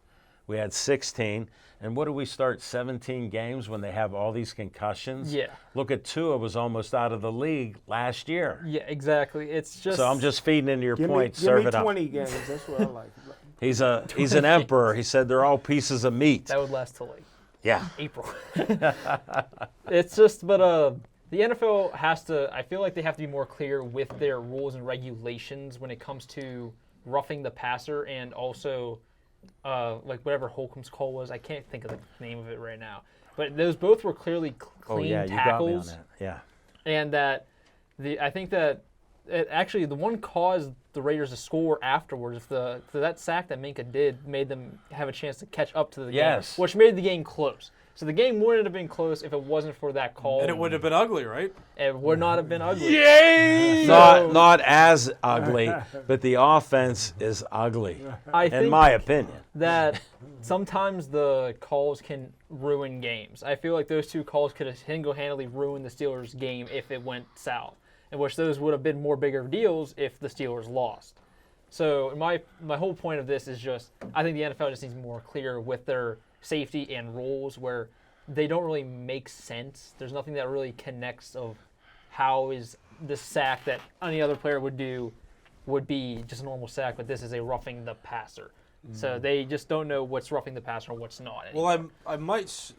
Speaker 1: We had 16. And what do we start, 17 games when they have all these concussions?
Speaker 7: Yeah.
Speaker 1: Look at Tua was almost out of the league last year.
Speaker 7: yeah, exactly. It's just
Speaker 1: So I'm just feeding into your
Speaker 3: Give
Speaker 1: point.
Speaker 3: me
Speaker 1: Serve it up.
Speaker 3: 20 games. That's what I like.
Speaker 1: He's an emperor. He said they're all pieces of meat.
Speaker 7: that would last till like
Speaker 1: Yeah.
Speaker 7: April. It's just, but the NFL has to. I feel like they have to be more clear with their rules and regulations when it comes to roughing the passer and also. Like whatever Holcomb's call was, I can't think of the name of it right now. But those both were clearly clean
Speaker 1: Oh yeah, you got me on
Speaker 7: tackles,
Speaker 1: that. Yeah.
Speaker 7: and that I think that actually the one caused the Raiders to score afterwards. That sack that Minkah did made them have a chance to catch up to the
Speaker 1: Yes.
Speaker 7: game, which made the game close. So the game wouldn't have been close if it wasn't for that call.
Speaker 4: And it would have been ugly, right?
Speaker 7: It would not have been ugly.
Speaker 4: Yay!
Speaker 1: Not as ugly, but the offense is ugly,
Speaker 7: I
Speaker 1: in
Speaker 7: think
Speaker 1: my opinion.
Speaker 7: that sometimes the calls can ruin games. I feel like those two calls could have single-handedly ruined the Steelers' game if it went south, in which those would have been more bigger deals if the Steelers lost. So my whole point of this is just I think the NFL just needs to be more clear with their safety and rules where they don't really make sense. There's nothing that really connects of how is the sack that any other player would do would be just a normal sack, but this is a roughing the passer. So they just don't know what's roughing the passer and what's not.
Speaker 4: Well, I might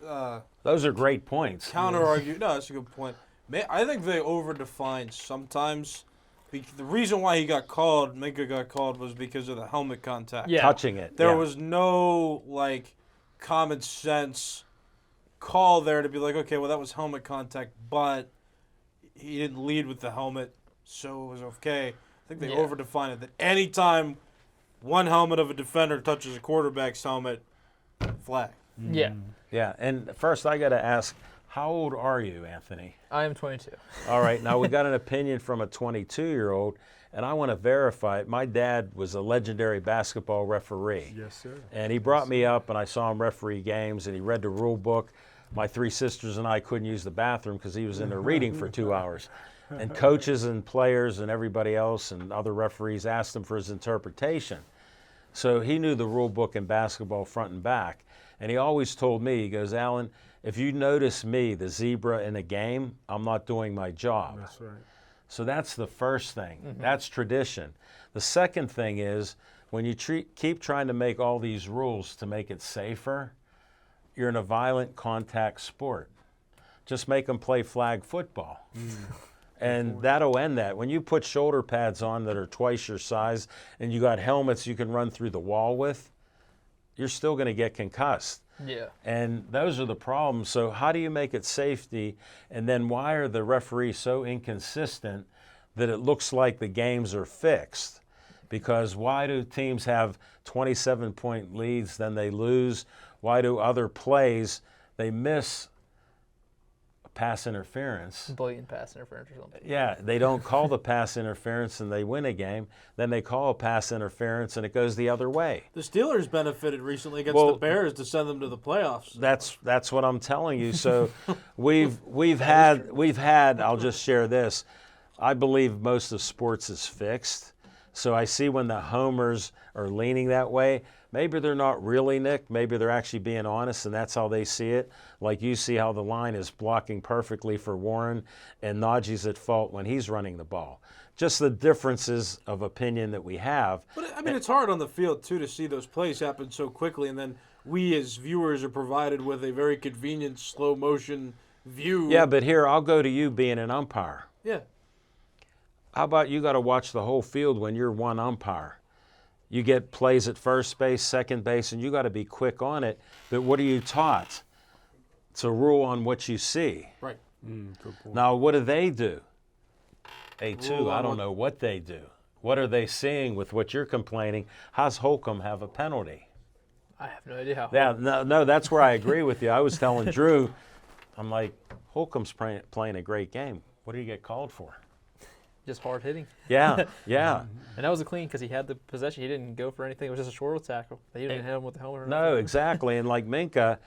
Speaker 1: Those are great points.
Speaker 4: counter argue. No, that's a good point. I think they overdefine sometimes. The reason why Minkah got called, was because of the helmet contact.
Speaker 7: Yeah.
Speaker 1: Touching it.
Speaker 4: There
Speaker 1: yeah.
Speaker 4: was no common sense call there to be like, okay, well that was helmet contact, but he didn't lead with the helmet, so it was okay. I think they overdefine it that anytime one helmet of a defender touches a quarterback's helmet, flag.
Speaker 7: Yeah.
Speaker 1: Yeah, and first I got to ask, how old are you, Anthony?
Speaker 7: I am 22.
Speaker 1: All right, now we got an opinion from a 22-year-old, and I want to verify it. My dad was a legendary basketball referee.
Speaker 3: Yes, sir.
Speaker 1: And he brought me up, and I saw him referee games, and he read the rule book. My three sisters and I couldn't use the bathroom because he was in there reading for 2 hours. And coaches and players and everybody else and other referees asked him for his interpretation. So he knew the rule book in basketball front and back. And he always told me, he goes, Alan, if you notice me, the zebra in a game, I'm not doing my job.
Speaker 3: That's right.
Speaker 1: So that's the first thing. That's tradition. The second thing is when you keep trying to make all these rules to make it safer, you're in a violent contact sport. Just make them play flag football. And that'll end that. When you put shoulder pads on that are twice your size and you got helmets you can run through the wall with, you're still going to get concussed.
Speaker 7: Yeah.
Speaker 1: And those are the problems. So how do you make it safety? And then why are the referees so inconsistent that it looks like the games are fixed? Because why do teams have 27-point leads, then they lose? Why do other plays, they miss pass interference?
Speaker 7: Blatant pass interference or something.
Speaker 1: Yeah, they don't call the pass interference and they win a game. Then they call a pass interference and it goes the other way.
Speaker 4: The Steelers benefited recently against
Speaker 1: Well,
Speaker 4: the Bears to send them to the playoffs.
Speaker 1: That's what I'm telling you. So we've had. I'll just share this. I believe most of sports is fixed. So I see when the homers are leaning that way. Maybe they're not really, Nick. Maybe they're actually being honest, and that's how they see it. Like you see how the line is blocking perfectly for Warren, and Najee's at fault when he's running the ball. Just the differences of opinion that we have.
Speaker 4: But I mean, it's hard on the field too to see those plays happen so quickly, and then we as viewers are provided with a very convenient slow motion view.
Speaker 1: Yeah, but here I'll go to you being an umpire.
Speaker 4: Yeah.
Speaker 1: How about you got to watch the whole field when you're one umpire? You get plays at first base, second base, and you got to be quick on it. But what are you taught? It's a rule on what you see.
Speaker 4: Right.
Speaker 1: Now, what do they do? A2,
Speaker 4: Rule
Speaker 1: I
Speaker 4: on
Speaker 1: don't
Speaker 4: what-
Speaker 1: know what they do. What are they seeing with what you're complaining? How's Holcomb have a penalty?
Speaker 7: I have no idea how.
Speaker 1: Yeah, no, that's where I agree with you. I was telling Drew, I'm like, Holcomb's playing a great game. What do you get called for?
Speaker 7: Just hard hitting.
Speaker 1: Yeah, yeah.
Speaker 7: And that was a clean because he had the possession. He didn't go for anything. It was just a shoulder tackle. He didn't hit him with the helmet or
Speaker 1: No,
Speaker 7: nothing.
Speaker 1: exactly. And like Minka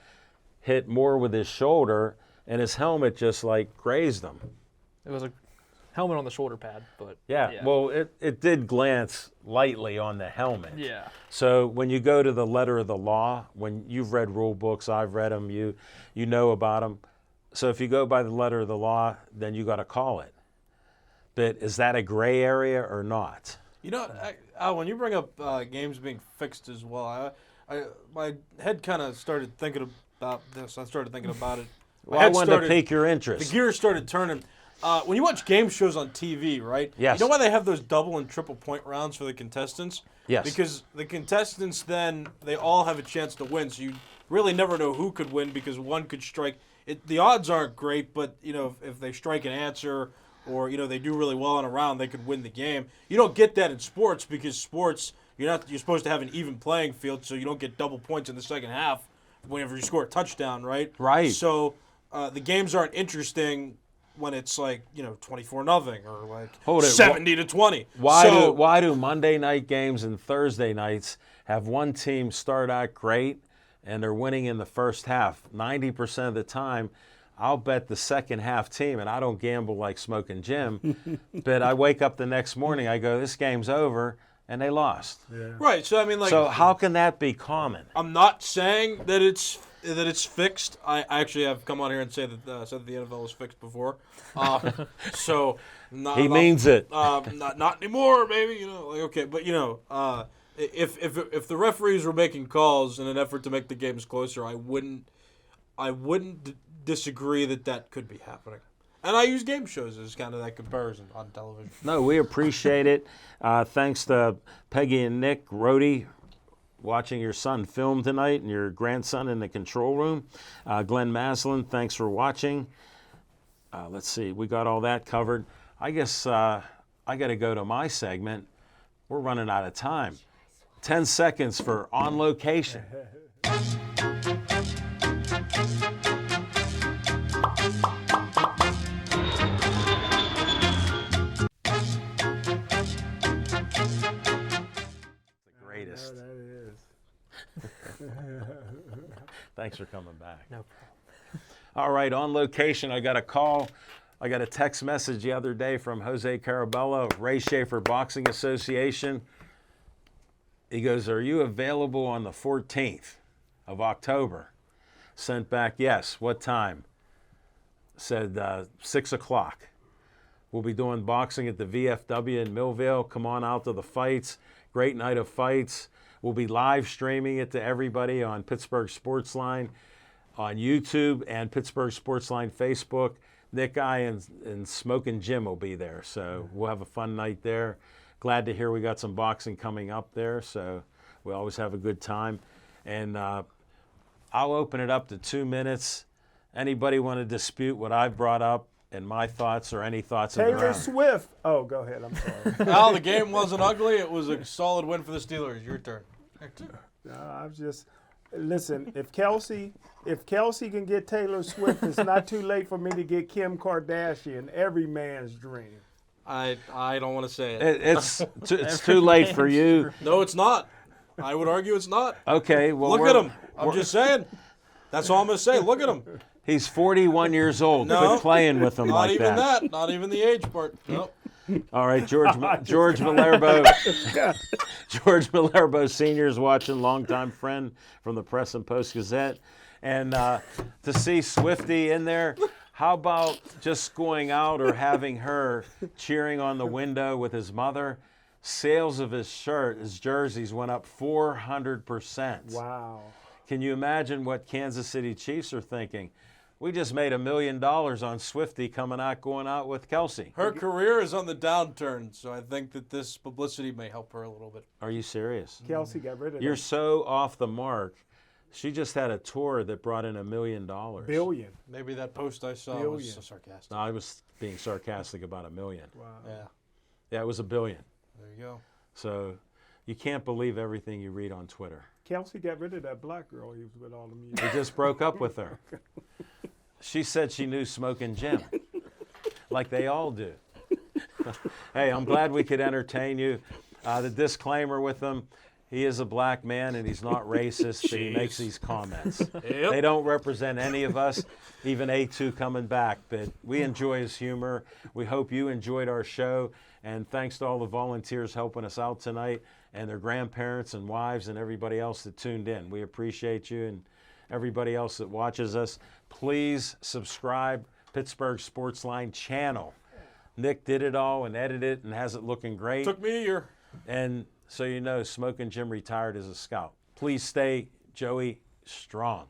Speaker 1: hit more with his shoulder, and his helmet just like grazed him.
Speaker 7: It was a helmet on the shoulder pad, but
Speaker 1: Yeah, well, it did glance lightly on the helmet.
Speaker 7: yeah.
Speaker 1: So when you go to the letter of the law, when you've read rule books, I've read them, you know about them. So if you go by the letter of the law, then you got to call it. But is that a gray area or not?
Speaker 4: You know, Al, when you bring up games being fixed as well, my head kind of started thinking about this. I started thinking about it. My
Speaker 1: Well, I
Speaker 4: head
Speaker 1: wanted
Speaker 4: started-
Speaker 1: to pique your
Speaker 4: The
Speaker 1: interest.
Speaker 4: gears started turning. When you watch game shows on TV, right?
Speaker 1: Yes.
Speaker 4: You know why they have those double and triple point rounds for the contestants?
Speaker 1: Yes.
Speaker 4: Because the contestants then, they all have a chance to win. So you really never know who could win because one could strike. The odds aren't great, but, you know, if they strike an answer or, you know, they do really well on a round, they could win the game. You don't get that in sports because sports, you're supposed to have an even playing field, so you don't get double points in the second half whenever you score a touchdown, right?
Speaker 1: Right.
Speaker 4: So the games aren't interesting when it's like, you know, 24-0 or like
Speaker 1: Hold it.
Speaker 4: 70-20.
Speaker 1: Why do Monday night games and Thursday nights have one team start out great and they're winning in the first half? 90% of the time, I'll bet the second half team, and I don't gamble like Smoking Jim, but I wake up the next morning, I go, this game's over, and they lost.
Speaker 4: Right. So I mean, like,
Speaker 1: So how can that be common?
Speaker 4: I'm not saying that it's fixed. I actually have come on here and said that the NFL was fixed before. So not,
Speaker 1: He means it.
Speaker 4: not anymore, baby. You know, like, okay, but you know, if the referees were making calls in an effort to make the games closer, I wouldn't disagree that could be happening. And I use game shows as kind of that comparison on television.
Speaker 1: No, we appreciate it. Thanks to Peggy and Nick Rohde watching your son film tonight and your grandson in the control room. Glenn Maslin, thanks for watching. Let's see, we got all that covered. I guess I got to go to my segment. We're running out of time. 10 seconds for On Location. Greatest.
Speaker 3: That is.
Speaker 1: Thanks for coming back.
Speaker 7: No problem.
Speaker 1: All right, On Location, I got a call. I got a text message the other day from Jose Carabello of Ray Schaefer Boxing Association. He goes, are you available on the 14th of October? Sent back, yes. What time? Said 6 o'clock. We'll be doing boxing at the VFW in Millville. Come on out to the fights. Great night of fights. We'll be live streaming it to everybody on Pittsburgh Sportsline, on YouTube and Pittsburgh Sportsline Facebook. Nick, I, and Smokin' Jim will be there, so we'll have a fun night there. Glad to hear we got some boxing coming up there, so we always have a good time. And I'll open it up to 2 minutes. Anybody want to dispute what I've brought up and my thoughts or any thoughts of their
Speaker 3: Taylor
Speaker 1: own?
Speaker 3: Swift. Oh, go ahead. I'm sorry.
Speaker 4: Al, the game wasn't ugly. It was a solid win for the Steelers. Your turn.
Speaker 3: No, I'm just listen. If Kelsey can get Taylor Swift, it's not too late for me to get Kim Kardashian. Every man's dream.
Speaker 4: I don't want to say it.
Speaker 1: It's too late for you.
Speaker 4: No, it's not. I would argue it's not.
Speaker 1: Okay, well,
Speaker 4: Look at him. I'm just saying. That's all I'm going to say. Look at him.
Speaker 1: He's 41 years old.
Speaker 4: No.
Speaker 1: Quit playing with him
Speaker 4: Not
Speaker 1: like
Speaker 4: even
Speaker 1: that.
Speaker 4: that. Not even the age part. Nope.
Speaker 1: All right, George Malerbo. George Malerbo Sr. is watching, longtime friend from the Press and Post Gazette. And to see Swiftie in there, how about just going out or having her cheering on the window with his mother? Sales of his jerseys went up 400%.
Speaker 3: Wow.
Speaker 1: Can you imagine what Kansas City Chiefs are thinking? We just made $1 million on Swiftie going out with Kelsey.
Speaker 4: Her career is on the downturn, so I think that this publicity may help her a little bit.
Speaker 1: Are you serious?
Speaker 3: Kelsey got rid of
Speaker 1: You're
Speaker 3: that.
Speaker 1: so off the mark. She just had a tour that brought in $1 million.
Speaker 3: Billion.
Speaker 4: Maybe that post I saw was
Speaker 3: Billion.
Speaker 4: so sarcastic.
Speaker 1: No, I was being sarcastic about $1 million.
Speaker 3: Wow.
Speaker 4: Yeah,
Speaker 1: Yeah, it was $1 billion.
Speaker 4: there you go.
Speaker 1: So you can't believe everything you read on Twitter.
Speaker 3: Kelsey got rid of that black girl he was with all the music.
Speaker 1: He just broke up with her. She said she knew Smokin' Jim, like they all do. Hey, I'm glad we could entertain you. The disclaimer with him, he is a black man and he's not racist, but he makes these comments. They don't represent any of us, even A2 coming back, but we enjoy his humor. We hope you enjoyed our show, and thanks to all the volunteers helping us out tonight and their grandparents and wives and everybody else that tuned in. We appreciate you, and everybody else that watches us. Please subscribe Pittsburgh Sportsline channel. Nick did it all and edited it and has it looking great.
Speaker 4: Took me a year.
Speaker 1: And so you know, Smokin' Jim retired as a scout. Please stay, Joey, strong.